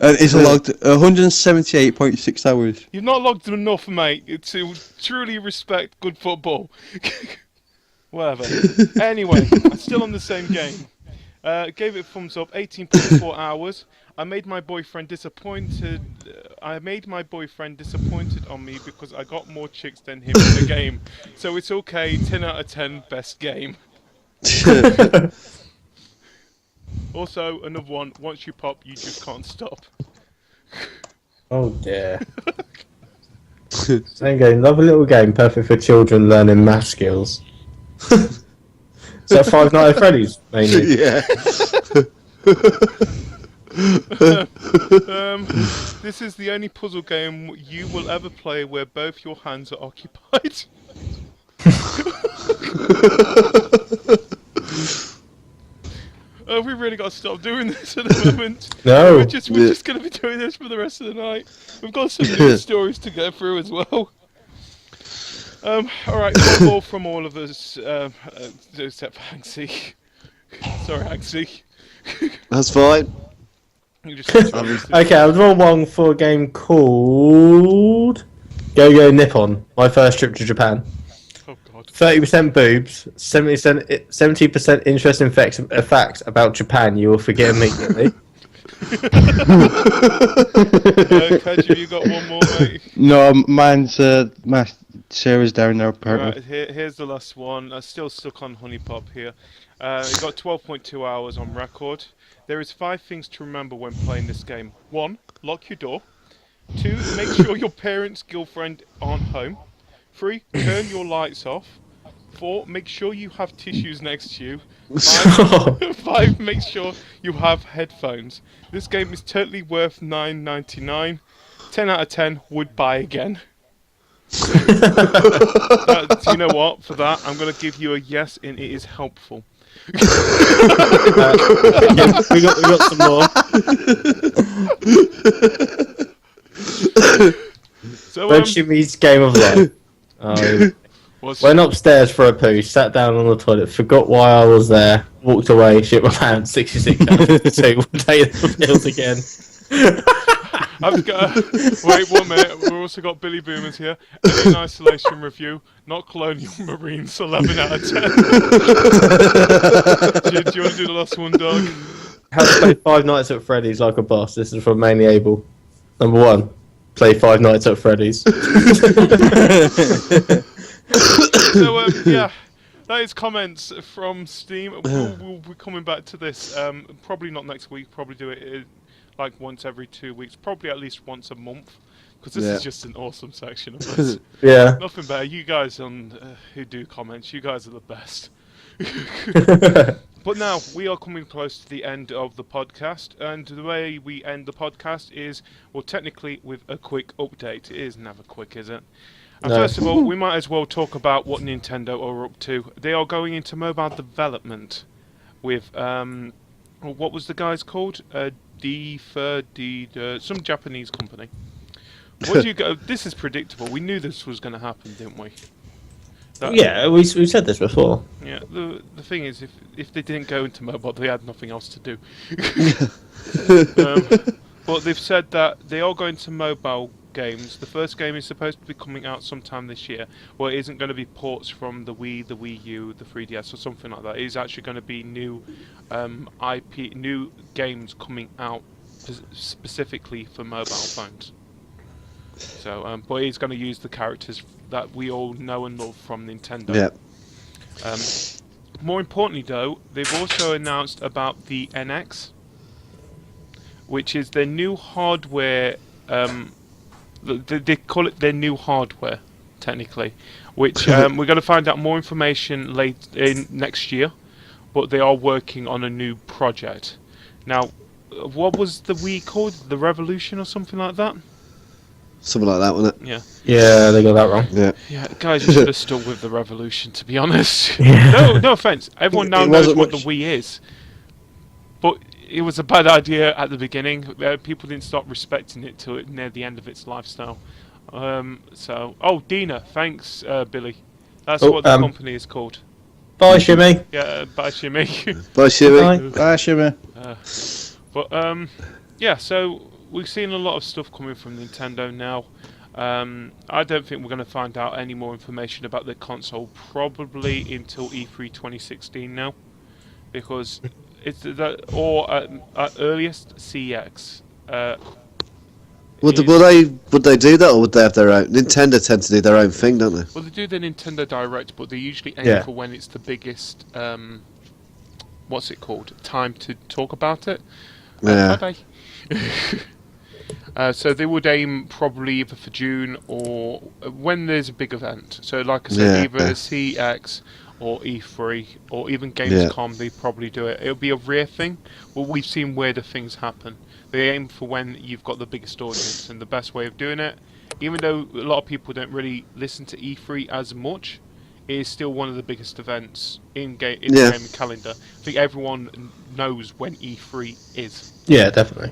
C: And it's logged 178.6 hours.
B: You've not logged enough, mate, to truly respect good football. Whatever. Anyway, I'm still on the same game. Gave it a thumbs up, 18.4 hours. I made my boyfriend disappointed on me because I got more chicks than him in the game. So it's okay, 10 out of 10, best game. Also, another one, once you pop, you just can't stop.
A: Oh dear. Same game, love a little game, perfect for children learning math skills. Is that Five Nights at Freddy's, mainly?
D: Yeah.
B: This is the only puzzle game you will ever play where both your hands are occupied. We really got to stop doing this at the moment.
A: No.
B: We're just going to be doing this for the rest of the night. We've got some news stories to go through as well. Alright, one more from all of us, except for Hanksy. Sorry, Hanksy.
D: That's fine.
B: You just
A: Okay, I'll draw one for a game called Go Nippon. My first trip to Japan.
B: Oh god.
A: 30% boobs, 70% interesting facts about Japan you will forget immediately.
B: Kaj, have you got one more, mate?
C: No, mine's my Sarah's down there apparently.
B: Right, here's the last one. I'm still stuck on Honey Pop here. It got 12.2 hours on record. There is 5 things to remember when playing this game. 1. Lock your door. 2. Make sure your parents' girlfriend aren't home. 3. Turn your lights off. 4. Make sure you have tissues next to you. 5. Make sure you have headphones. This game is totally worth $9.99. 10 out of 10 would buy again. Do you know what? For that, I'm going to give you a yes, and it is helpful.
A: We got some more.
B: So,
A: When she meets Game of Life. Went upstairs for a poo, sat down on the toilet, forgot why I was there, walked away, shit my pants, 66 hours, 2, we'll take the pills again.
B: I've got. Wait 1 minute. We've also got Billy Boomers here. Alien Isolation review. Not Colonial Marines. 11 out of 10. Do you want to do the last one, Doug?
A: How to play Five Nights at Freddy's like a boss. This is from Mainly Able. Number 1, play Five Nights at Freddy's.
B: So yeah, that is comments from Steam. We'll be coming back to this. Probably not next week. Probably do it like once every 2 weeks. Probably at least once a month. Because this is just an awesome section of us.
A: Yeah.
B: Nothing better. You guys who do comments, you guys are the best. But now, we are coming close to the end of the podcast, and the way we end the podcast is, well, technically with a quick update. It is never quick, is it? And
A: No.
B: first of all, we might as well talk about what Nintendo are up to. They are going into mobile development with, what was the guy's called? Some Japanese company. What do you go? This is predictable. We knew this was going to happen, didn't we?
A: Yeah, we've said this before.
B: Yeah, the thing is, if they didn't go into mobile, they had nothing else to do. But they've said that they are going to mobile games. The first game is supposed to be coming out sometime this year. Well, it isn't going to be ports from the Wii, the Wii U, the 3DS, or something like that. It is actually going to be new new games coming out specifically for mobile phones. So, but he's going to use the characters that we all know and love from Nintendo.
D: Yep.
B: More importantly, though, they've also announced about the NX, which is their new hardware. They call it their new hardware, technically, which we're going to find out more information late in next year. But they are working on a new project. Now, what was the Wii called? The Revolution or something like that?
D: Something like that, wasn't it?
B: Yeah.
A: Yeah, they got that wrong.
D: Yeah.
B: Yeah, guys, you should have stuck with the Revolution, to be honest.
A: Yeah.
B: No offense. Everyone now
C: It
B: knows
C: wasn't
B: what the
C: much-
B: Wii is. But it was a bad idea at the beginning. People didn't start respecting it till near the end of its lifestyle. Dina, thanks, Billy. That's what the company is called.
A: Bye, Shimmy.
B: Yeah, bye, Shimmy.
D: Bye, Shimmy.
A: Bye.
E: Bye, Shimmer.
B: Yeah, so we've seen a lot of stuff coming from Nintendo now. I don't think we're going to find out any more information about the console probably until E3 2016 now, because it's at earliest CX.
D: Would they do that, or would they have their own? Nintendo tend to do their own thing, don't they?
B: Well, they do the Nintendo Direct, but they usually aim
A: Yeah.
B: for when it's the biggest. What's it called? Time to talk about it.
D: Yeah.
B: Bye-bye. So they would aim probably either for June or when there's a big event. So like I said, either CX or E3 or even Gamescom, they probably do it. It'll be a rare thing, but we've seen weirder things happen. They aim for when you've got the biggest audience, and the best way of doing it, even though a lot of people don't really listen to E3 as much, it is still one of the biggest events in the gaming calendar. I think everyone knows when E3 is.
A: Yeah, definitely.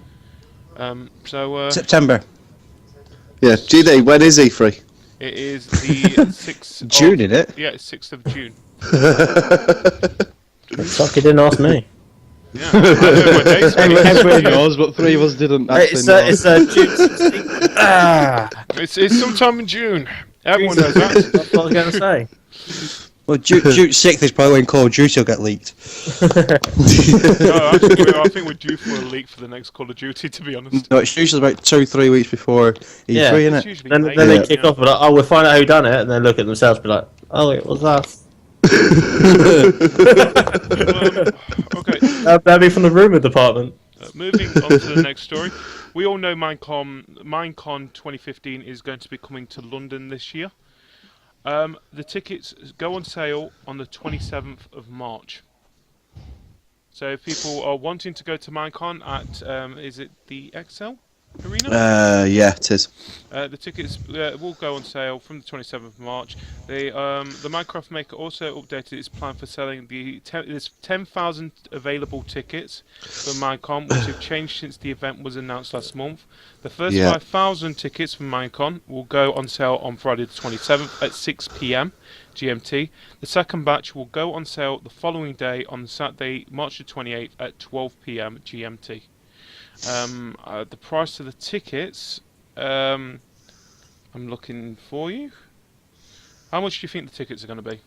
E: September.
D: Yeah, GD, when is E3?
B: It is the 6th
E: June, isn't it?
B: Yeah, it's 6th of June.
A: Fuck, you didn't ask me.
B: Yeah, I know what days it is.
E: Everybody knows, but three of us didn't actually know.
A: It's June 16th.
B: It's sometime in June. Everyone knows that.
A: That's what I was going to say.
E: Well, June 6th is probably when Call of Duty will get leaked.
B: No, actually, I think we're due for a leak for the next Call of Duty, to be honest.
E: No, it's usually about 2-3 weeks before E3,
A: Yeah.
E: isn't
B: It's
E: it?
B: usually
A: Then
B: May,
A: they
B: yeah.
A: kick off, but like, oh, we'll find out who done it, and then look at themselves, and be like, oh, it was us.
B: Okay,
A: That'd be from the rumour department.
B: moving on to the next story. We all know Minecon 2015 is going to be coming to London this year. The tickets go on sale on the 27th of March. So if people are wanting to go to Minecon at, is it the XL Arena?
D: Yeah, it is.
B: The tickets will go on sale from the 27th of March. The Minecraft maker also updated its plan for selling there's 10,000 available tickets for Minecon, which have changed since the event was announced last month. The first 5,000 tickets for Minecon will go on sale on Friday the 27th at 6 p.m. GMT. The second batch will go on sale the following day on Saturday, March the 28th at 12 p.m. GMT. The price of the tickets, I'm looking for you. How much do you think the tickets are going to be?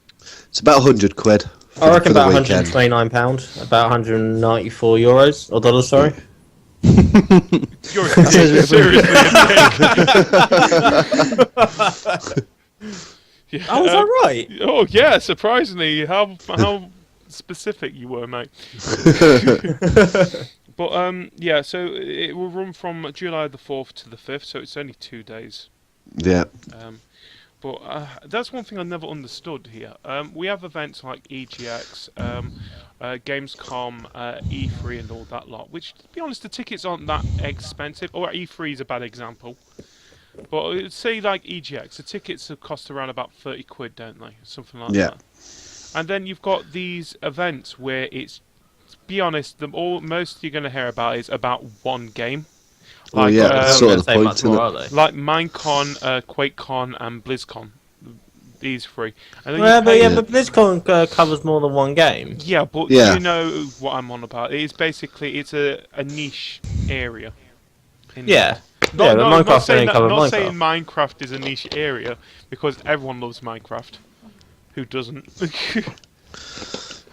D: It's about 100 quid.
A: I reckon
D: for the
A: about
D: weekend.
A: £129, about 194 euros, or dollars, sorry.
B: You're a dick, seriously a dick. Yeah,
A: Oh, was that right?
B: Oh yeah, surprisingly, how specific you were, mate. But yeah, so it will run from July the 4th to the 5th, so it's only 2 days.
D: Yeah.
B: But that's one thing I never understood here. We have events like EGX, Gamescom, E3 and all that lot, which, to be honest, the tickets aren't that expensive. Or E3 is a bad example. But say like EGX, the tickets have cost around about 30 quid, don't they? Something like that. And then you've got these events where it's, to be honest, most you're going to hear about is about one game.
D: Well,
B: Like,
D: yeah, that's sort of the
A: Say
D: point,
A: much
D: isn't
A: more,
D: it?
A: are they?
B: like Minecon, QuakeCon, and BlizzCon. These three. And then
A: Well,
B: you
A: but
B: pay-
A: yeah, but BlizzCon covers more than one game.
B: Yeah, but
D: Yeah.
B: you know what I'm on about. It's basically it's a niche area.
A: Yeah.
B: No,
A: Yeah, but
B: no,
A: Minecraft
B: not saying
A: only covers
B: not
A: Minecraft.
B: saying Minecraft is a niche area because everyone loves Minecraft. Who doesn't?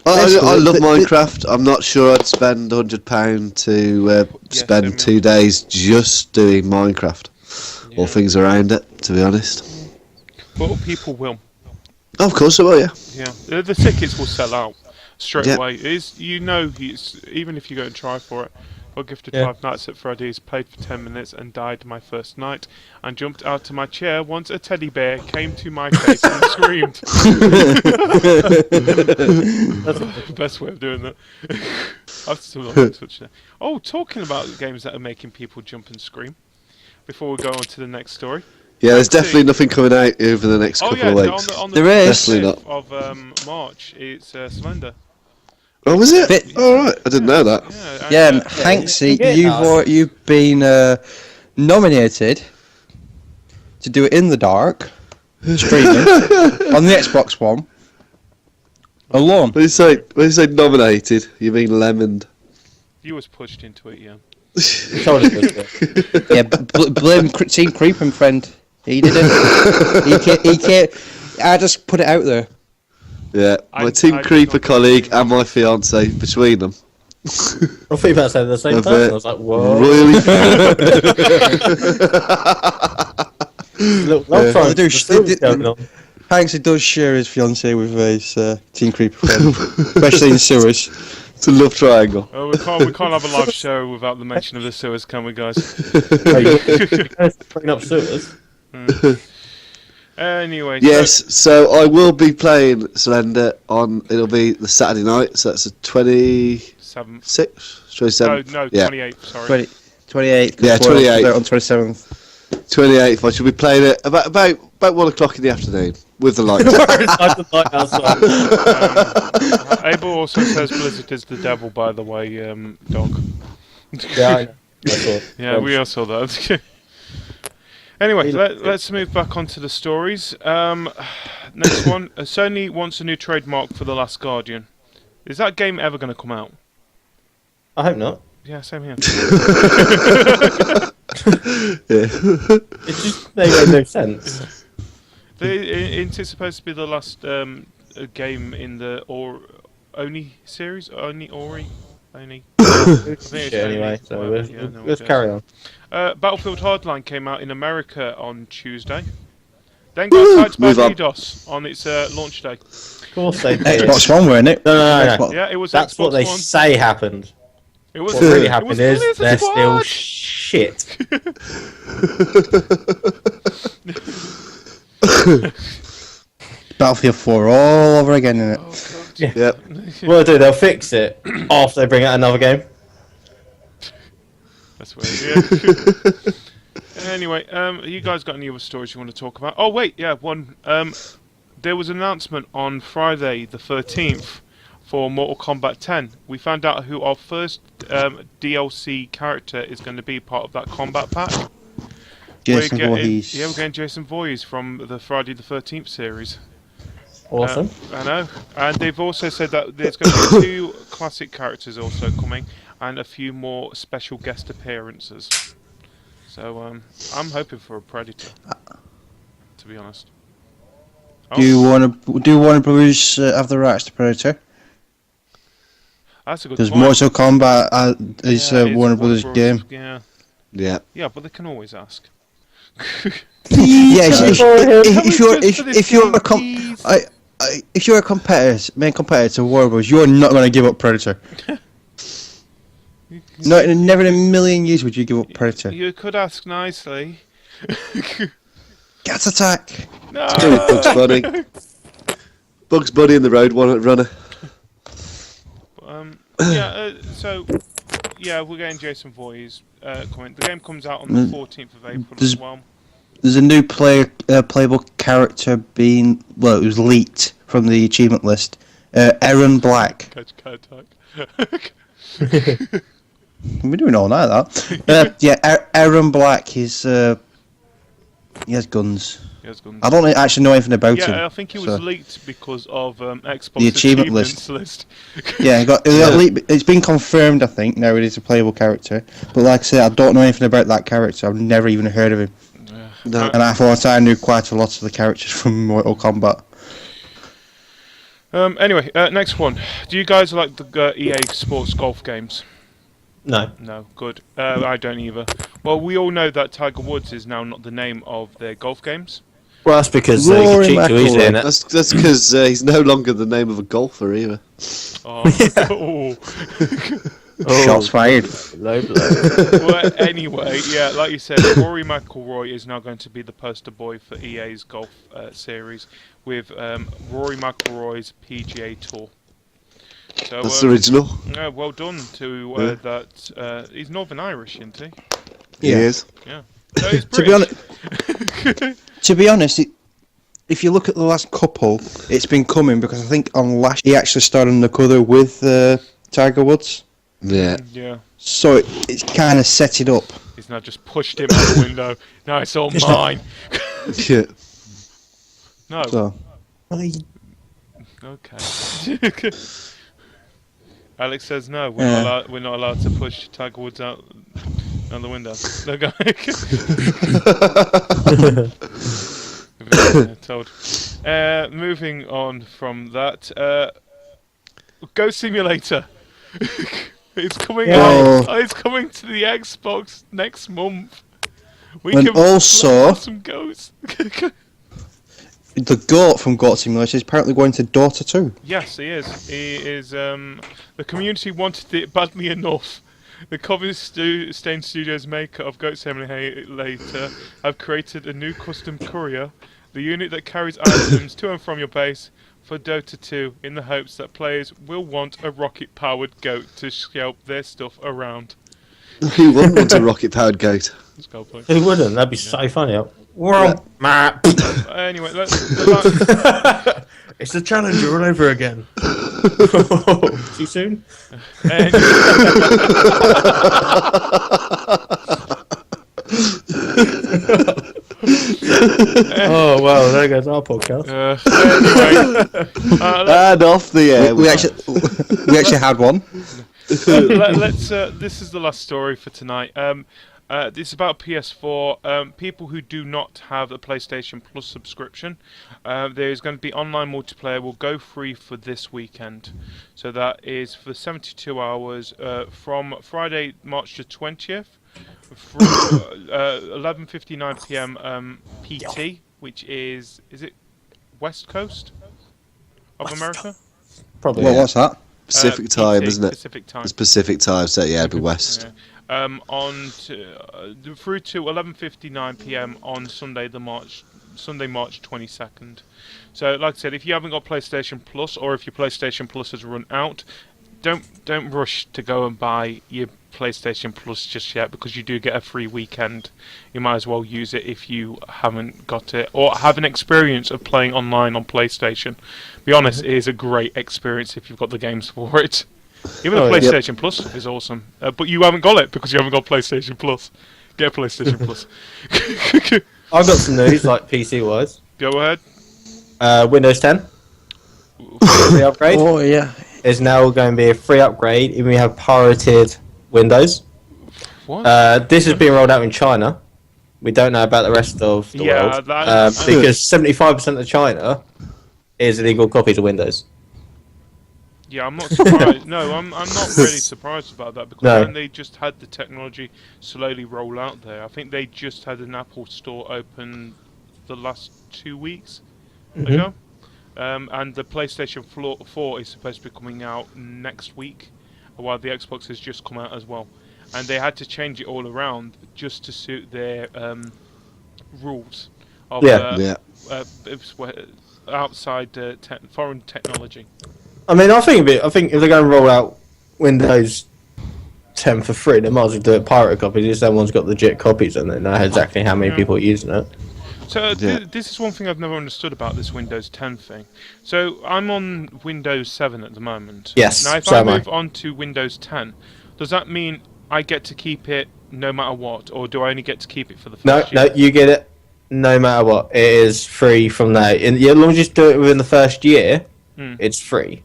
D: I love Minecraft. I'm not sure I'd spend £100 to spend
B: same
D: 2 days just doing Minecraft
B: Yeah.
D: or things around it, to be honest.
B: But people will.
D: Oh, of course I will, yeah.
B: Yeah, the tickets will sell out straight
D: Yeah.
B: away. Even if you go and try for it, Got gifted
A: Yeah.
B: 5 Nights at Freddy's, played for 10 minutes and died my first night, and jumped out of my chair once a teddy bear came to my face and screamed. Best way of doing that. I've still not been touched there. Oh, talking about games that are making people jump and scream, before we go on to the next story.
D: Yeah, there's
B: Hanksy.
D: definitely nothing coming out over the next couple of weeks.
B: on the
C: There is.
B: 25th
D: Definitely
B: of March, it's Slender.
D: Oh, was it?
C: Bit-
D: All right, I didn't know that.
C: Yeah, and
B: and,
C: Hanksy,
A: Yeah,
C: you've been nominated to do it in the dark, streaming on the Xbox One, alone.
D: When you say nominated, you mean lemoned?
B: you was pushed into it, yeah.
A: Told us this.
C: Yeah, blame Team Creeping friend. He didn't. He can't. I just put it out there.
D: Yeah, my
B: I
D: Team
B: did
D: Creeper
B: not-
D: colleague and my fiance between them.
A: I thought you were about to say the same
D: Of
A: person.
D: it.
A: I was like, whoa.
D: Really?
A: Look,
C: Yeah.
A: trying
C: They do
A: to
C: sh-
A: see what's
C: they-
A: going on.
C: Hanksy does share his fiance with his Team Creeper friend, especially in sewers.
D: It's a love triangle.
B: Oh, we can't have a live show without the mention of the sewers, can we, guys?
A: Bringing up sewers.
B: Anyway.
D: Yes, so I will be playing Slender on. It'll be the Saturday night, so that's the 26th, 27th.
B: No,
D: yeah,
B: 28th, sorry.
C: 28th.
D: Yeah, 28th.
C: On 27th.
D: 28th. I shall be playing it about 1 o'clock in the afternoon with the lights.
B: Abel also says Blizzard is the devil, by the way, Doc.
A: Yeah, I know. That's all.
B: Yeah, we all saw that. Anyway, let's move back onto the stories. Next one. Sony wants a new trademark for The Last Guardian. Is that game ever going to come out?
A: I hope not.
B: Yeah, same here.
A: It just made no sense.
B: It's supposed to be the last game in the Oni series? Oni?
A: Shit, anyway, so let's
B: okay.
A: carry on.
B: Battlefield Hardline came out in America on Tuesday. Then got attacked by
D: Move on.
B: DDoS on its launch day.
A: Of course they did.
C: Xbox One, weren't it?
A: No.
C: Xbox-
B: Yeah, it was
A: That's
B: Xbox
A: what they
B: One.
A: say happened.
B: It was
A: What really
B: it
A: happened
B: was
A: is
B: fully as a
A: they're still
B: squad.
A: shit.
C: Battlefield 4 all over again, innit?
B: Oh, God.
D: Yep.
A: What they'll do, they'll fix it after they bring out another game.
B: That's weird. Yeah. Anyway, you guys got any other stories you want to talk about? Oh wait, yeah, one. There was an announcement on Friday the 13th for Mortal Kombat 10. We found out who our first DLC character is going to be part of that combat pack.
C: Jason
B: we're getting,
C: Voorhees.
B: Yeah, we're getting Jason Voorhees from the Friday the 13th series.
A: Awesome.
B: I know. And they've also said that there's going to be 2 classic characters also coming and a few more special guest appearances. So I'm hoping for a Predator, to be honest.
C: Do Warner Brothers have the rights to Predator?
B: That's a good
C: Because
B: point.
C: Mortal Kombat is
B: Yeah, it's
C: Warner Brothers game.
B: Yeah,
D: Yeah.
B: yeah, but they can always ask.
C: Yes, if you're a main competitor to Warner Bros, you're not going to give up Predator. Never in a million years would you give up Predator.
B: You could ask nicely.
C: Cat attack.
B: No.
D: Do it, Bugs Bunny. Bugs Bunny in the Road Runner.
B: We're getting Jason Voorhees coming. The game comes out on the 14th of April as well.
C: There's a new playable character being, well, it was leaked from the achievement list. Aaron Black.
B: Cat attack.
C: We're doing all night that. Aaron Black. He has guns.
B: He has guns.
C: I don't actually know anything about him.
B: Yeah, I think it was
C: so-
B: leaked because of Xbox
C: The achievement
B: achievements
C: list.
B: list.
C: Yeah, it got leaked. It's been confirmed, I think. Now it is a playable character. But like I said, I don't know anything about that character. I've never even heard of him.
D: No.
C: And I thought I knew quite a lot of the characters from Mortal Kombat.
B: Anyway, next one. Do you guys like the EA Sports golf games?
A: No.
B: No, good. I don't either. Well, we all know that Tiger Woods is now not the name of their golf games.
A: Well, that's because you
C: Rory
A: can cheat too easily
C: McIlroy.
A: in it.
D: That's because he's no longer the name of a golfer either.
B: Oh.
E: Shots fired.
A: Low blow.
B: Well, anyway, yeah, like you said, Rory McIlroy is now going to be the poster boy for EA's golf series with Rory McIlroy's PGA Tour. So,
D: That's original.
B: Yeah, well done to that. He's Northern Irish, isn't he?
D: He is.
B: Yeah. No, he's
E: To be
B: British.
E: To be honest, if you look at the last couple, it's been coming because I think on last he actually started on the cover with Tiger Woods.
D: Yeah.
B: Yeah.
E: So it's kind of set it up.
B: He's now just pushed him out the window. Now it's all mine.
D: Yeah.
B: No.
E: So
B: Okay. Alex says no. We're not allowed to push Tiger Woods out the window. No go. Told. Moving on from that, Goat Simulator. It's coming out. It's coming to the Xbox next month. We
E: And
B: can
E: also-
B: play some goats.
E: the goat from Goat Simulator is apparently going to Dota 2.
B: Yes, he is. He is. The community wanted it badly enough. The Covey Stain Studios maker of Goat Simulator have created a new custom courier, the unit that carries items to and from your base for Dota 2, in the hopes that players will want a rocket-powered goat to scalp their stuff around.
D: Who wouldn't want a rocket-powered goat?
B: Let's go, please.
A: Who wouldn't? That'd be so funny. Map.
B: Anyway,
A: It's the Challenger all over again. Too soon? Oh well, there goes our podcast.
B: Anyway,
D: And off the air.
E: We actually had one.
B: let's. This is the last story for tonight. This is about PS4. People who do not have a PlayStation Plus subscription, there's going to be online multiplayer will go free for this weekend. So that is for 72 hours from Friday, March the 20th, through 11:59 p.m. PT, which is it West Coast of America?
A: Probably.
E: Well, what's that?
D: Pacific time,
B: PT,
D: isn't it?
B: Pacific time.
D: It's Pacific time, so yeah, it'd be west.
B: Yeah. Through to 11:59 p.m. on Sunday, March 22nd. So, like I said, if you haven't got PlayStation Plus, or if your PlayStation Plus has run out, don't rush to go and buy your PlayStation Plus just yet, because you do get a free weekend. You might as well use it if you haven't got it, or have an experience of playing online on PlayStation. Be honest, it is a great experience if you've got the games for it. Even the PlayStation Plus stuff is awesome, but you haven't got it because you haven't got PlayStation Plus. Get a PlayStation Plus.
A: I've got some news, like PC wise.
B: Go ahead.
A: Windows 10 free upgrade
E: Oh yeah.
A: is now going to be a free upgrade if we have pirated Windows.
B: What?
A: This has been rolled out in China. We don't know about the rest of the world because 75% of China is illegal copies of Windows.
B: Yeah, I'm not surprised. No, I'm not really surprised about that, because when they just had the technology slowly roll out there. I think they just had an Apple store open the last 2 weeks ago. And the PlayStation 4 is supposed to be coming out next week, while the Xbox has just come out as well. And they had to change it all around just to suit their rules of outside foreign technology.
A: I mean, I think if they're going to roll out Windows 10 for free, they might as well do it pirate copies. At least everyone's got legit copies and they know exactly how many people are using it.
B: So this is one thing I've never understood about this Windows 10 thing. So I'm on Windows 7 at the moment.
A: Yes.
B: Now, if I move on to Windows 10, does that mean I get to keep it no matter what, or do I only get to keep it for the first year?
A: No, you get it no matter what. It is free from there. As long as you do it within the first year, it's free.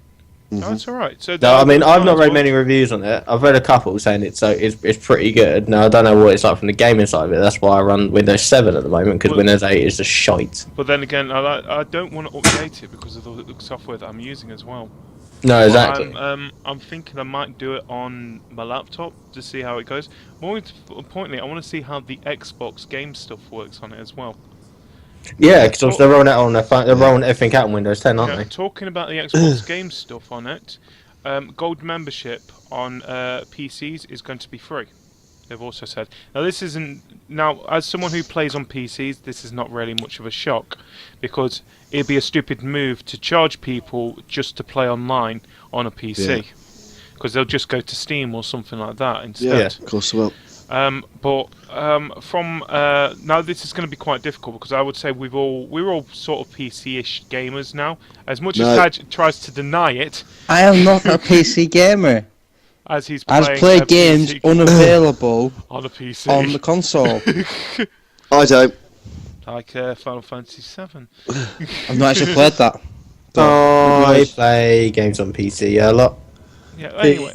B: Oh, that's all right. So
A: No, I mean, I've not read many reviews on it. I've read a couple saying it's pretty good. Now, I don't know what it's like from the gaming side of it. That's why I run Windows 7 at the moment, because Windows 8 is just shite.
B: But then again, I don't want to update it because of the software that I'm using as well.
A: No, exactly.
B: I'm thinking I might do it on my laptop to see how it goes. More importantly, I want to see how the Xbox game stuff works on it as well.
A: Yeah, because they're rolling out on their phone. They're rolling everything out on Windows 10, aren't they?
B: Talking about the Xbox game stuff on it, Gold membership on PCs is going to be free. They've also said. Now, this isn't. Now, as someone who plays on PCs, this is not really much of a shock, because it'd be a stupid move to charge people just to play online on a PC, because they'll just go to Steam or something like that instead.
D: Yeah, of course they will.
B: Now this is going to be quite difficult, because I would say we're all sort of PC-ish gamers now. As much as Taj tries to deny it,
E: I am not a PC gamer.
B: as he's
E: I
B: playing
E: play
B: a
E: games
B: PC
E: unavailable
B: on a PC
E: on the console.
D: I don't.
B: like Final Fantasy VII.
E: I've not actually played that.
A: I play games on PC a lot.
B: Yeah. Anyway,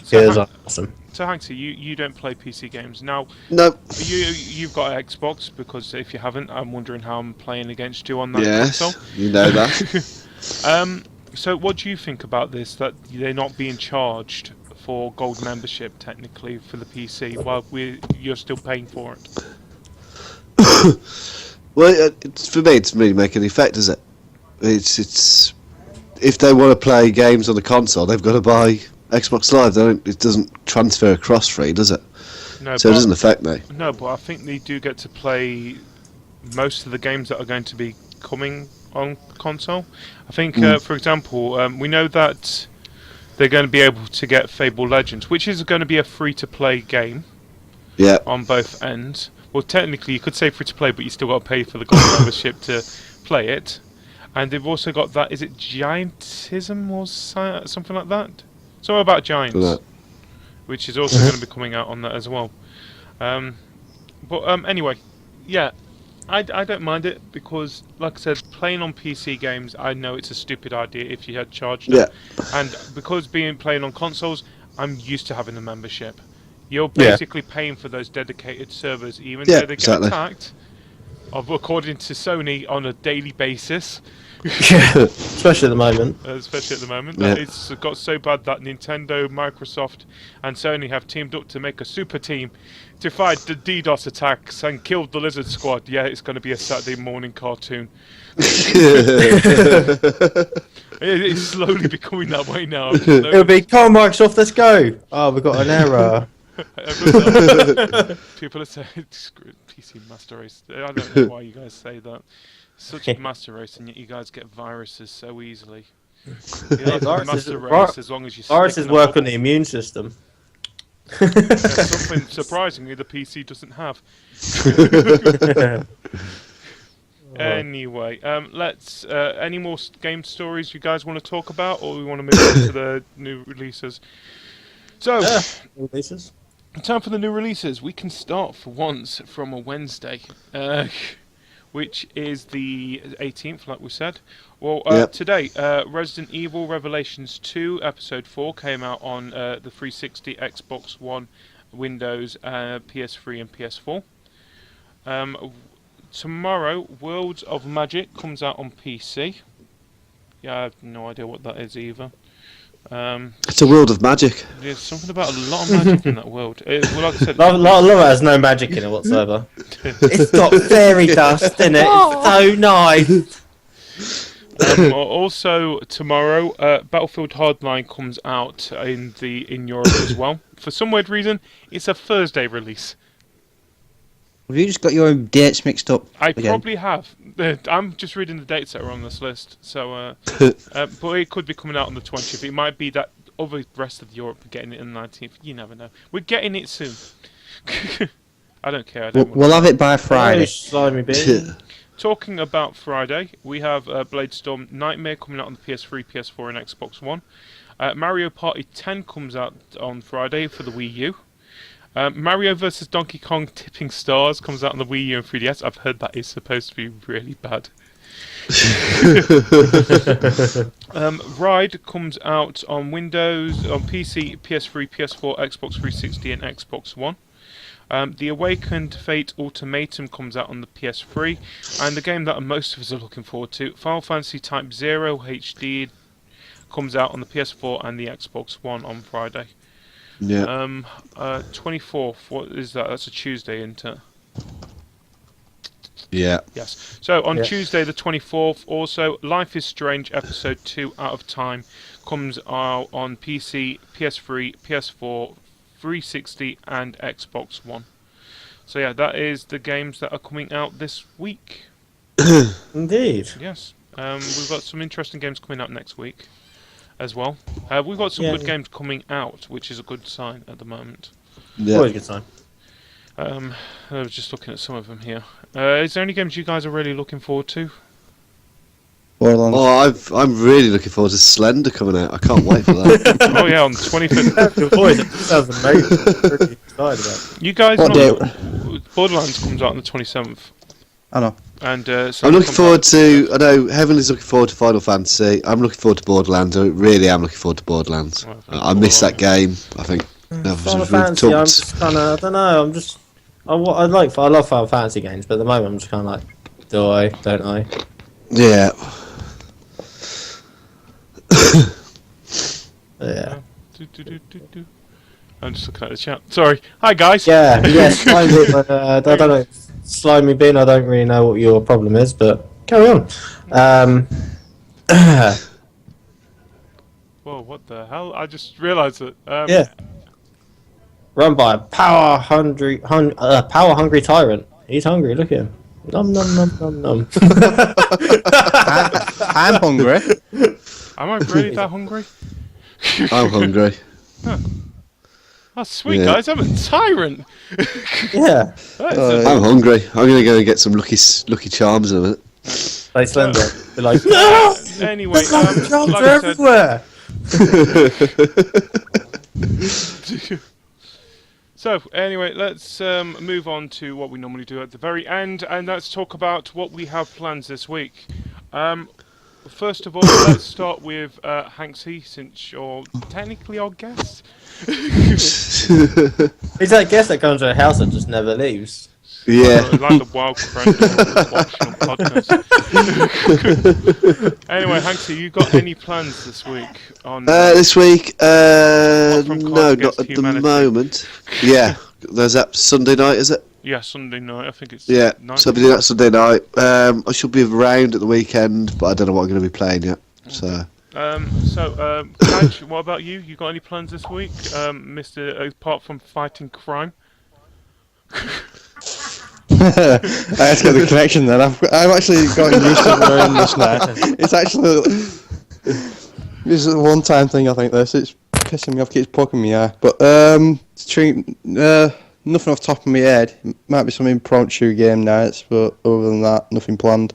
A: Because I'm awesome.
B: so Hanksy, you don't play PC games now.
D: No.
B: You've got an Xbox, because if you haven't, I'm wondering how I'm playing against you on that
D: Yes,
B: console.
D: you know that.
B: So what do you think about this? That they're not being charged for gold membership technically for the PC, while you're still paying for it.
D: Well, for me, it doesn't really make any effect, does it? It's if they want to play games on the console, they've got to buy Xbox Live. It doesn't transfer across free, does it?
B: No,
D: So it doesn't affect me.
B: No, but I think they do get to play most of the games that are going to be coming on console. I think, for example, we know that they're going to be able to get Fable Legends, which is going to be a free-to-play game.
D: Yeah.
B: On both ends. Well, technically, you could say free-to-play, but you still got to pay for the gold membership to play it. And they've also got that. Is it Giantism or something like that? Something about giants, which is also going to be coming out on that as well. Anyway, yeah, I don't mind it, because, like I said, playing on PC games, I know it's a stupid idea if you had charged it. And because playing on consoles, I'm used to having a membership. You're basically paying for those dedicated servers, even though they get attacked, according to Sony, on a daily basis.
A: Especially at the moment.
B: It's got so bad that Nintendo, Microsoft, and Sony have teamed up to make a super team to fight the DDoS attacks and kill the Lizard Squad. Yeah, it's going to be a Saturday morning cartoon. It's slowly becoming that way now.
A: It'll be, come on Microsoft, let's go! Oh, we've got an error.
B: People are saying, screw PC Master Race. I don't know why you guys say that. Such a master race, and yet you guys get viruses so easily. Master race, as long as you
A: viruses work on the immune system.
B: Something surprisingly the PC doesn't have. Anyway, let's. Any more game stories you guys want to talk about, or we want to move on to the new releases? So,
A: releases.
B: Time for the new releases. We can start for once from a Wednesday. Which is the 18th, like we said. Well, today, Resident Evil Revelations 2 Episode 4 came out on the 360, Xbox One, Windows, PS3 and PS4. Tomorrow, Worlds of Magic comes out on PC. Yeah, I have no idea what that is either.
D: It's a world of magic.
B: There's something about a lot of magic in that world. Like I said,
A: lot of it has no magic in it whatsoever. It's got fairy dust in it. It's so nice.
B: Also tomorrow, Battlefield Hardline comes out in Europe as well. For some weird reason, it's a Thursday release.
E: Have you just got your own dates mixed up?
B: Probably have. I'm just reading the dates that are on this list. So, but it could be coming out on the 20th. It might be that other rest of Europe are getting it on the 19th. You never know. We're getting it soon. I don't care.
E: We'll have it by Friday.
B: Talking about Friday, we have Bladestorm Nightmare coming out on the PS3, PS4, and Xbox One. Mario Party 10 comes out on Friday for the Wii U. Mario vs. Donkey Kong Tipping Stars comes out on the Wii U and 3DS. I've heard that is supposed to be really bad. Ride comes out on Windows, on PC, PS3, PS4, Xbox 360 and Xbox One. The Awakened Fate Ultimatum comes out on the PS3. And the game that most of us are looking forward to, Final Fantasy Type 0 HD, comes out on the PS4 and the Xbox One on Friday.
D: Yeah.
B: 24th, what is that? That's a Tuesday, isn't it?
D: Yeah.
B: Yes. So on
A: Yeah.
B: Tuesday the 24th, also Life is Strange episode 2 Out of Time comes out on PC, PS3, PS4, 360 and Xbox One. So yeah, that is the games that are coming out this week.
A: Indeed.
B: Yes. We've got some interesting games coming out next week as well. We've got some
A: Yeah.
B: good games coming out, which is a good sign at the moment.
D: Yeah.
A: Always a good time.
B: I was just looking at some of them here. Is there any games you guys are really looking forward to?
E: Borderlands.
D: Oh, I'm really looking forward to Slender coming out. I can't wait for that.
B: Oh yeah, on the 25th.
A: Your voice, it sounds amazing. I'm pretty excited about it.
B: You guys
E: What
B: know
E: date?
B: Borderlands comes out on the 27th.
E: I know.
B: And so
D: I'm looking forward to. I know Heaven is looking forward to Final Fantasy. I'm looking forward to Borderlands. I really am looking forward to Borderlands.
B: Well,
D: I miss that game. I think.
A: Final Fantasy, I'm just kind of, I don't know, I love Final Fantasy games, but at the moment I'm just kind of like, do I, don't I?
D: Yeah.
A: Yeah.
B: Do. I'm just looking at the chat. Sorry. Hi guys.
A: Yeah, Slimy, I don't know, Slimy Bin, I don't really know what your problem is, but carry on.
B: Whoa, what the hell? I just realised that.
A: Yeah. Run by a power-hungry tyrant. He's hungry, look at him. Nom nom nom nom nom.
E: I'm hungry.
B: Am I really that hungry?
D: I'm hungry.
B: Oh, sweet
D: Yeah.
B: guys, I'm a tyrant.
A: Yeah.
D: I'm hungry. I'm gonna go and get some Lucky Charms in a minute.
A: Play Slender. Be like, no!
B: Anyway,
A: Charms
B: like
A: are
B: I said,
A: everywhere!
B: so anyway, let's move on to what we normally do at the very end, and let's talk about what we have plans this week. First of all, let's start with Hanksy, since you're technically our guest.
A: He's that guest that comes to a house and just never leaves.
D: Yeah.
B: Like a wild friend watching on podcast. Anyway, Hanksy, you got any plans this week? On
D: This week,
B: Apart from Cards
D: no, not
B: Against
D: at the
B: Humanity.
D: moment. Yeah. There's that Sunday night, is it?
B: yeah, Sunday night. I think it's
D: Yeah.
B: night.
D: So I'll be doing that Sunday night. I should be around at the weekend, but I don't know what I'm going to be playing yet. So.
B: Kaj, what about you? You got any plans this week, Mister? Apart from fighting crime.
E: I had to get the connection then. I've actually gotten used to wearing this now. It's actually this is a one-time thing. I think this it's pissing me off, keeps poking me eye. But nothing off the top of my head. Might be some impromptu game nights, but other than that, nothing planned.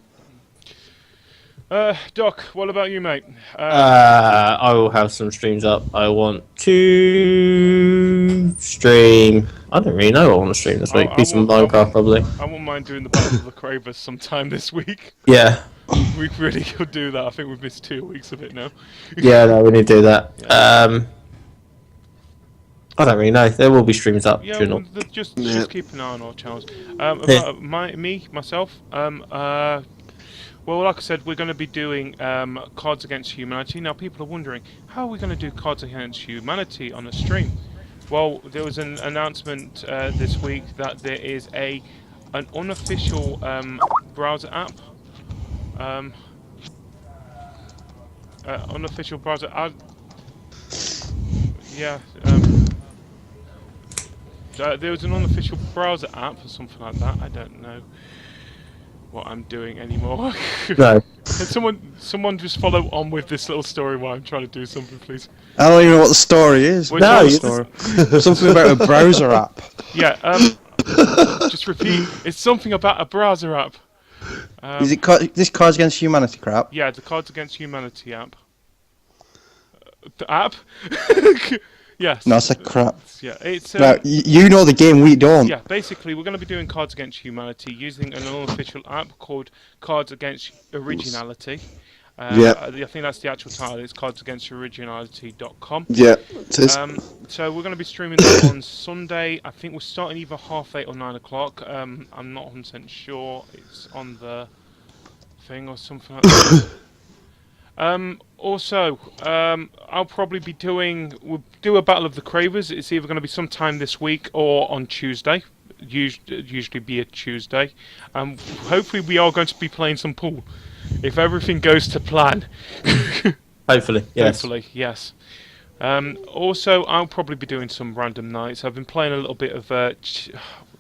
B: Doc, what about you, mate?
A: I will have some streams up. I want to stream. I don't really know what I want to stream this week.
B: I
A: Be some
B: want-
A: Minecraft, probably.
B: I wouldn't mind doing the Battle of the Cravers sometime this week.
A: Yeah.
B: We really could do that. I think we've missed 2 weeks of it now.
A: Yeah, no, we need to do that. I don't really know. There will be streams up.
B: Yeah,
A: Journal.
B: well, just
D: Yeah.
B: keep an eye on our channels.
A: Yeah.
B: About myself, well, like I said, we're going to be doing Cards Against Humanity. Now, people are wondering, how are we going to do Cards Against Humanity on a stream? Well, there was an announcement this week that there is an unofficial browser app. Unofficial browser app. Yeah. There was an unofficial browser app or something like that. I don't know what I'm doing anymore.
A: No.
B: Can someone just follow on with this little story while I'm trying to do something, please?
E: I don't even know what the story is.
B: Which
A: No,
B: one?
A: you
E: story. Something about a browser app.
B: Yeah. Just repeat. It's something about a browser app.
E: Is it this Cards Against Humanity crap?
B: Yeah, the Cards Against Humanity app. The app? Yes.
E: No, it's a crap.
B: Yeah, it's
E: Now, you know the game, we don't.
B: yeah. Basically, we're going to be doing Cards Against Humanity using an unofficial app called Cards Against Originality.
D: Yeah.
B: I think that's the actual title. It's cardsagainst-originality.com.
D: Yeah. It is.
B: So we're going to be streaming that on Sunday. I think we're starting either 8:30 or 9 o'clock. I'm not 100% sure. It's on the thing or something like that. Also, I'll probably be we'll do a Battle of the Cravers. It's either going to be sometime this week or on Tuesday. usually be a Tuesday. Hopefully we are going to be playing some pool, if everything goes to plan.
A: Hopefully, yes.
B: Hopefully, yes. Also, I'll probably be doing some random nights. I've been playing a little bit of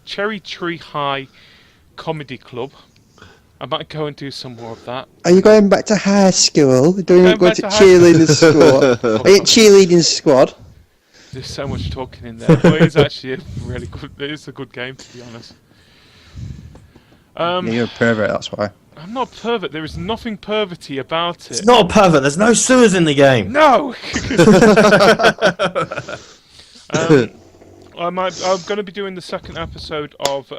B: Cherry Tree High Comedy Club. I might go and do some more of that.
E: Are you going back to high school? Going
B: back
E: to
B: to
E: cheerleading squad? Are you cheerleading squad?
B: There's so much talking in there, but it's actually a really good. It's a good game, to be honest.
E: Yeah, you're a pervert, that's why.
B: I'm not a pervert. There is nothing perverty about it.
A: It's not a pervert. There's no sewers in the game.
B: No. I'm going to be doing the second episode of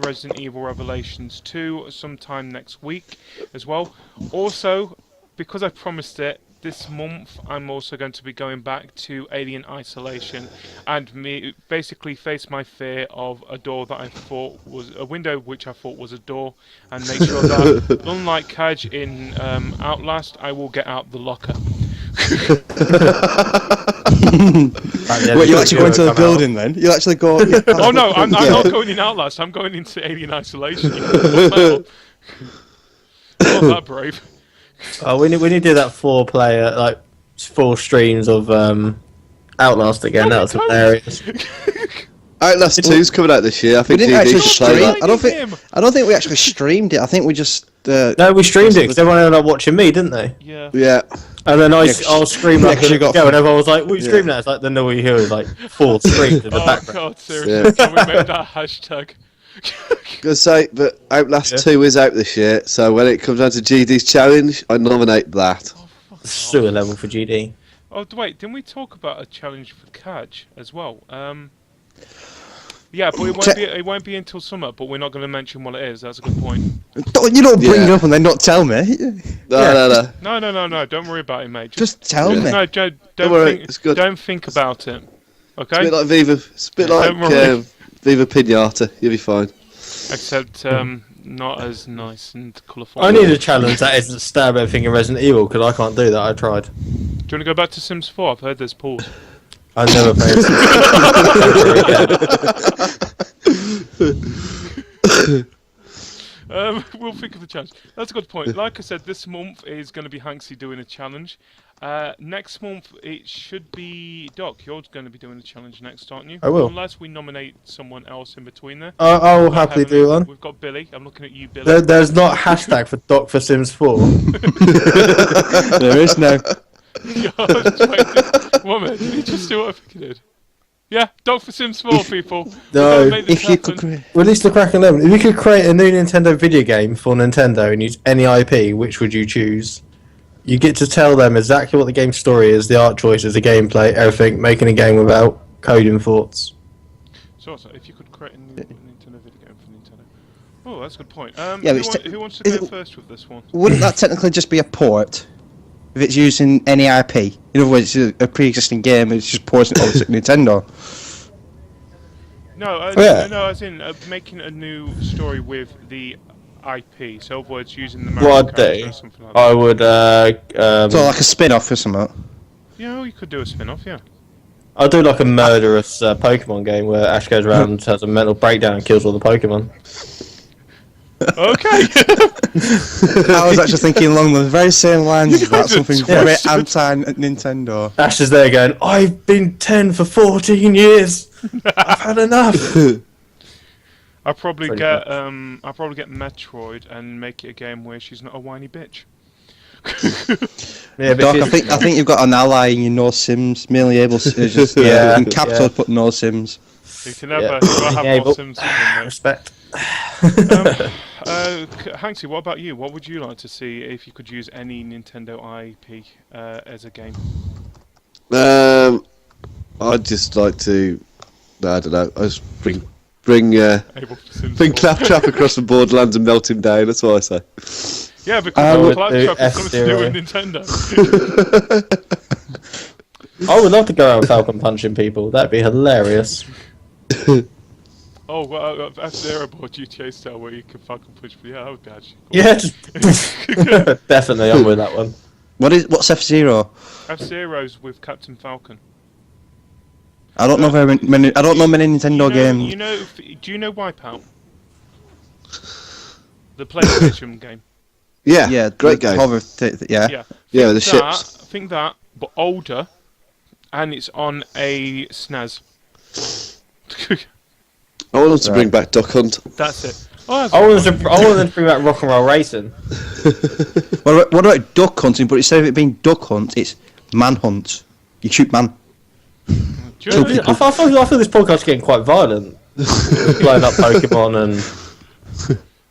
B: Resident Evil Revelations 2 sometime next week as well. Also, because I promised it, this month I'm also going to be going back to Alien Isolation and basically face my fear of a door that I thought was a window, which I thought was a door, and make sure that, unlike Kaj in Outlast, I will get out the locker.
E: Wait, you actually go into the building then? You actually go...
B: Oh no, I'm not going in Outlast, I'm going into Alien Isolation. Not that brave.
A: Oh, we need to do that 4-player, like 4 streams of Outlast again. That was hilarious.
D: Outlast 2's coming out this year. I
E: We
D: think
E: didn't
D: GD
E: actually
D: should play
E: stream.
D: that.
E: I don't think we actually streamed it. I think we just.
A: No, we streamed it because everyone ended up watching me, didn't they?
B: Yeah.
D: Yeah.
A: And then I'll scream like,
E: 'cause you got
A: go, and everyone was like, "What are you screaming at?" It's like, then all you hear is like 4 screams in the
B: Oh
A: background.
B: god, seriously. Can we make that hashtag?
D: Gonna say, but Outlast
A: Yeah.
D: 2 is out this year, so when it comes down to GD's challenge, I nominate that.
A: Sewer level for GD.
B: Oh wait, didn't we talk about a challenge for Kaj as well? Yeah, but it won't be until summer. But we're not going to mention what it is. That's a good point.
E: You don't bring it
D: Yeah.
E: up and then not tell me.
D: No.
B: No. Don't worry about it, mate.
E: Just tell me.
B: No, don't
D: worry,
B: think.
D: it's good.
B: Don't think about it.
D: It's
B: Okay.
D: a bit like Viva. It's a bit
B: Don't
D: like
B: worry.
D: Viva Pinata. You'll be fine.
B: Except not as nice and colourful.
A: I need a challenge that isn't stab everything in Resident Evil because I can't do that. I tried.
B: Do you want to go back to Sims 4? I've heard there's pools.
A: I never played.
B: We'll think of the challenge. That's a good point. Like I said, this month is going to be Hanksy doing a challenge. Next month it should be Doc. You're going to be doing the challenge next, aren't you?
A: I will.
B: Unless we nominate someone else in between there.
A: I will
B: We've got
A: happily
B: Heavenly,
A: do one.
B: We've got Billy. I'm looking at you, Billy.
A: There's not a hashtag for Doc for Sims 4.
E: There is no.
B: Woman, did you just do what I think you did? Yeah, Doc for Sims 4, people.
A: No,
B: We're gonna make this
E: If you
B: happen.
E: could.
A: Release the Crack 11. If you could create a new Nintendo video game for Nintendo and use any IP, which would you choose? You get to tell them exactly what the game's story is, the art choices, the gameplay, everything, making a game without coding thoughts.
B: So, if you could create a new Nintendo video game for Nintendo. Oh, that's a good point.
E: Yeah, but it's
B: who wants to
E: is
B: go
E: it-
B: first with this one?
E: Wouldn't that technically just be a port? If it's using any IP? In other words, it's a pre-existing game, it's just porting it over to Nintendo.
B: No,
A: Yeah.
B: no, as in making a new story with the IP. So, in other words, using the
A: What
B: Mario
A: I'd
B: character
A: do,
B: or something like that.
A: I would,
E: So like a spin-off or something.
B: Yeah, you could do a spin-off, yeah.
A: I'll do like a murderous Pokemon game where Ash goes around, has a mental breakdown and kills all the Pokemon.
B: Okay.
E: I was actually thinking along the very same lines about
B: guys are
E: something very
B: twisted.
E: anti-Nintendo.
A: Ash is there going, I've been 10 for 14 years. I've had enough.
B: I'll probably
A: Pretty
B: get Metroid and make it a game where she's not a whiny bitch.
A: Yeah,
E: Doc,
A: but
E: I think you've got an ally in your no Sims, merely able to just
A: Yeah,
E: in capitals
A: yeah.
E: put no Sims.
B: You can never
A: Yeah.
B: you gotta have
A: Yeah,
B: more
A: but-
B: Sims than that.
A: respect.
B: Hanksy, what about you? What would you like to see if you could use any Nintendo IP as a game?
D: I'd just like to. No, I don't know. I just bring
B: Able for Sims 4?
D: Claptrap across the Borderlands and melt him down. That's what I say.
B: Yeah,
A: I
B: because
A: would
B: Claptrap
A: do
B: is something to do with
A: F-Zero.
B: Nintendo.
A: I would love to go around Falcon punching people. That'd be hilarious.
B: Oh, well, F-Zero board GTA style where you can fucking push. Yeah, that would be actually cool.
A: Yeah, just definitely, I'm with that one.
E: What's F-Zero?
B: F-Zero's with Captain Falcon.
E: I don't know very many. I don't know many Nintendo games.
B: Do you know Wipeout? The PlayStation game.
D: Yeah, great game.
B: Yeah.
D: Yeah, the ships.
B: Think that, but older, and it's on a SNES.
D: I want them to bring back Duck Hunt.
B: That's it. Oh,
A: I want them to bring back rock and roll racing.
E: What about duck hunting? But instead of it being duck hunt, it's manhunt. You shoot man.
B: Do you know
A: I feel this podcast is getting quite violent. Blowing up Pokemon and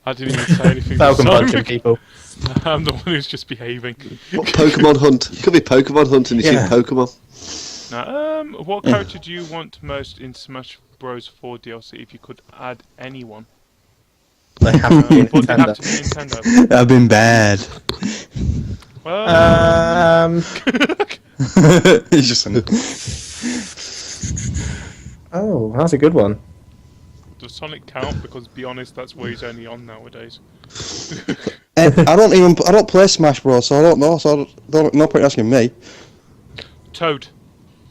B: I didn't even say anything.
A: Falcon
B: Sorry.
A: punching people.
B: I'm the one who's just behaving.
D: What Pokemon Hunt? It could be Pokemon Hunt and you shoot Pokemon.
B: Now, what character do you want most in Smash Bros. 4 DLC if you could add anyone?
A: They have to be
B: But they have to
A: Nintendo.
B: be Nintendo.
E: I've been bad. He's just
A: Oh, that's a good one.
B: Does Sonic count? Because, be honest, that's where he's only on nowadays.
E: I don't play Smash Bros, so I don't know. So no point asking me.
B: Toad.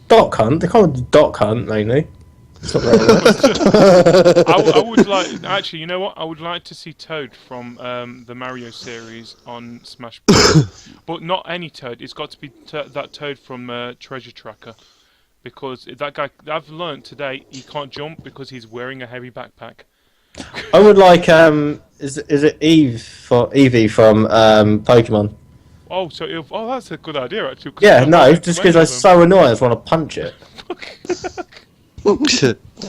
A: Doc Hunt? They call it Doc Hunt mainly. It's not very
B: I would like... Actually, you know what? I would like to see Toad from the Mario series on Smash Bros. But not any Toad. It's got to be that Toad from Treasure Tracker. Because that guy... I've learnt today he can't jump because he's wearing a heavy backpack.
A: I would like is it Eevee from Pokemon?
B: Oh, so that's a good idea actually.
A: Yeah, no, just because I'm so annoying, I just want to punch it.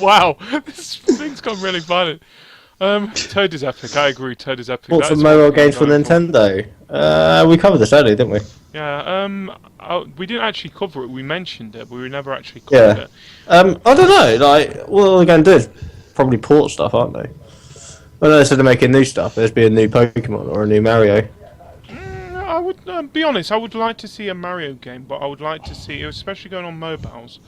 B: Wow, this thing's gone really violent. Toad is epic. I agree. Toad is epic.
A: What's
B: That
A: some
B: is
A: mobile
B: what
A: games for
B: I'm going
A: Nintendo? We covered this earlier, didn't we?
B: Yeah. We didn't actually cover it. We mentioned it, but we never actually covered it.
A: I don't know. Like, what they're going to do is probably port stuff, aren't they? Well, no, instead of making new stuff, there's be a new Pokemon or a new Mario.
B: I would be honest. I would like to see a Mario game, but I would like to see, especially going on mobiles.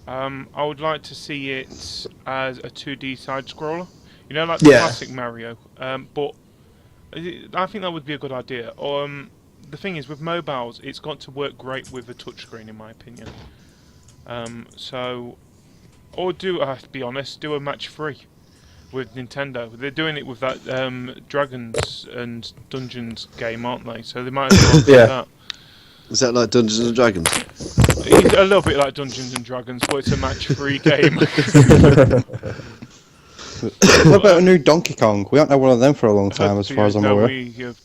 B: I would like to see it as a 2D side scroller. You know, like the classic Mario. But I think that would be a good idea. The thing is, with mobiles, it's got to work great with a touchscreen, in my opinion. Or to be honest, do a match free with Nintendo. They're doing it with that Dragons and Dungeons game, aren't they? So they might as well do that.
D: Is that like Dungeons and Dragons?
B: It's a little bit like Dungeons and Dragons, but it's a match-free game.
E: What about a new Donkey Kong? We haven't had one of them for a long time, as far as I'm aware.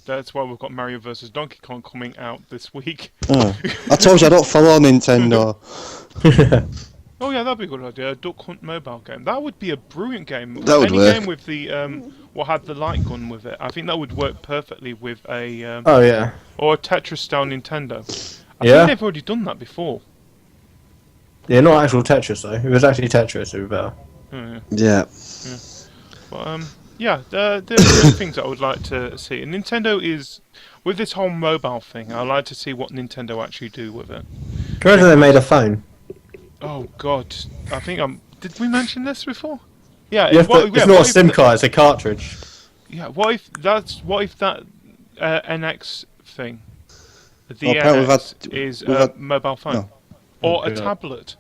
B: That's why we've got Mario vs. Donkey Kong coming out this week.
E: Oh. I told you I don't follow Nintendo.
B: Oh yeah, that'd be a good idea. A Duck Hunt mobile game. That would be a brilliant game.
D: That would
B: Any
D: work.
B: game with the what had the light gun with it. I think that would work perfectly with a or a Tetris style Nintendo. I think they've already done that before.
A: Yeah, not actual Tetris though. If it was actually Tetris, it would be better.
D: Yeah.
B: But there are many things that I would like to see. And Nintendo is, with this whole mobile thing, I'd like to see what Nintendo actually do with it.
A: Do you reckon they made a phone?
B: Oh God, I think did we mention this before? Yeah,
A: It's not a SIM card; it's a cartridge.
B: Yeah, what if that NX thing, the
E: apparently
B: NX is a mobile phone or a tablet?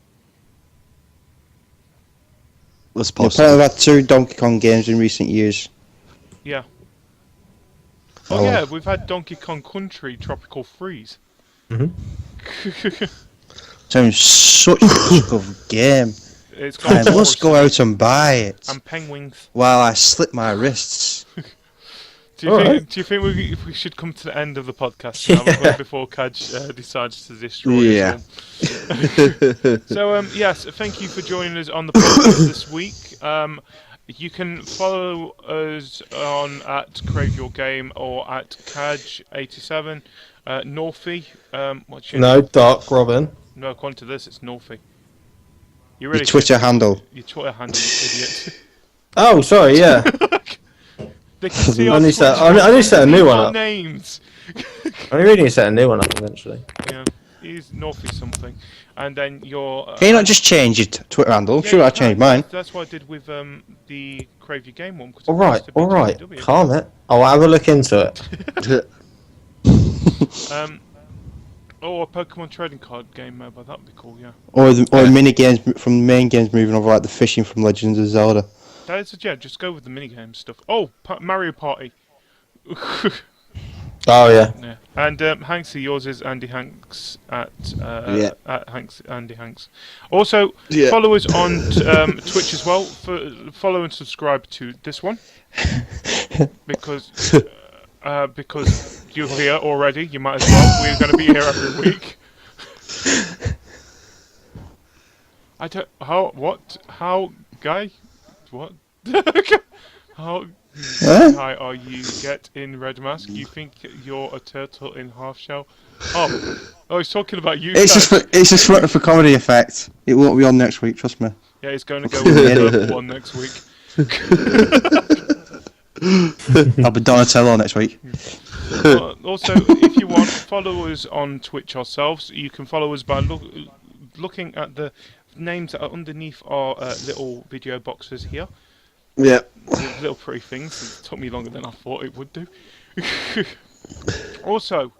D: That's
E: Apparently
D: possible.
E: we've had 2 Donkey Kong games in recent years.
B: Yeah. Oh yeah, we've had Donkey Kong Country Tropical Freeze.
E: Sounds such a good game.
B: It's
E: I
B: got
E: must go out and buy it
B: and penguins.
E: while I slit my wrists.
B: Do you think we should come to the end of the podcast now before Kaj decides to destroy us all? So yes, thank you for joining us on the podcast this week. You can follow us on at Crave Your Game or at Kaj87. Northie, what's your
A: No, Dark Robin.
B: No, according to this, it's Northie. You
E: Your Twitter handle.
B: Your Twitter handle, you idiot.
A: Oh, sorry, yeah.
B: They can see
A: I need to set a new one up.
B: Names.
A: I really need to set a new one up eventually.
B: Yeah, he's Northie something, and then your.
E: Can you not just change your Twitter handle? I'm sure I changed mine.
B: That's what I did with the Crave Your Game one.
A: All right, calm it. I'll have a look into it.
B: Oh, a Pokemon trading card game mobile. That'd be cool. Yeah.
E: Or mini games from the main games moving over, like the fishing from Legends of Zelda.
B: That is yeah. Just go with the minigame stuff. Oh, Mario Party.
A: Oh yeah.
B: Yeah. And Hanksy, yours is Andy Hanks at Hanks Andy Hanks. Also,
D: Yeah.
B: follow us on Twitch as well. Follow and subscribe to this one because you're here already. You might as well. We're going to be here every week. I don't how guy what how. Hi, are you get in red mask? You think you're a turtle in half shell? Oh, he's talking about you.
E: It's just for comedy effect. It won't be on next week, trust me.
B: Yeah, he's going to go with the purple one next week.
E: I'll be Donatello next week.
B: Also, if you want, follow us on Twitch ourselves. You can follow us by looking at the names that are underneath our little video boxes here.
D: Yeah.
B: With little pretty things. It took me longer than I thought it would do. Also,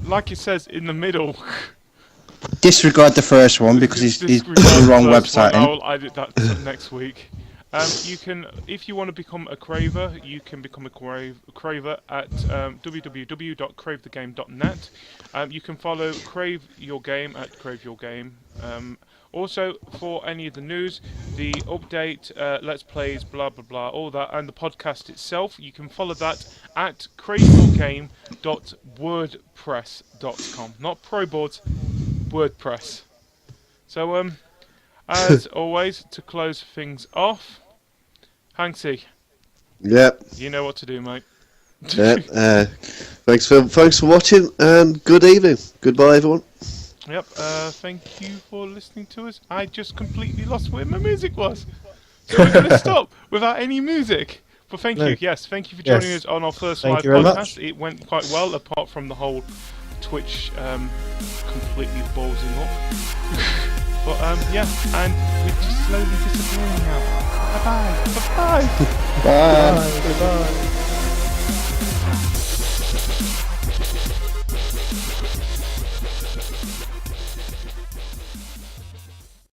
B: like it says in the middle.
E: Disregard the first one because he's
B: Disregard
E: the wrong
B: first
E: website.
B: one. I'll edit that next week. You can, if you want to become a craver, you can become a craver at www.cravethegame.net. You can follow Crave Your Game at Crave Your Game. Also, for any of the news, the update, Let's Plays, blah blah blah, all that, and the podcast itself, you can follow that at craveyourgame.wordpress.com. Not ProBoards, WordPress. So, as always, to close things off, Hanksy,
D: Yep.
B: you know what to do, mate.
D: Yep. Thanks for watching, and good evening. Goodbye, everyone.
B: Yep, thank you for listening to us. I just completely lost where my music was. So we're going to stop without any music. But thank you, yes, thank you for joining us on our first
A: Thank
B: live
A: you very
B: podcast.
A: much.
B: It went quite well, apart from the whole Twitch completely ballsing up. But yeah, and we're just slowly disappearing now. Bye-bye. Bye-bye.
E: Bye.
A: Goodbye.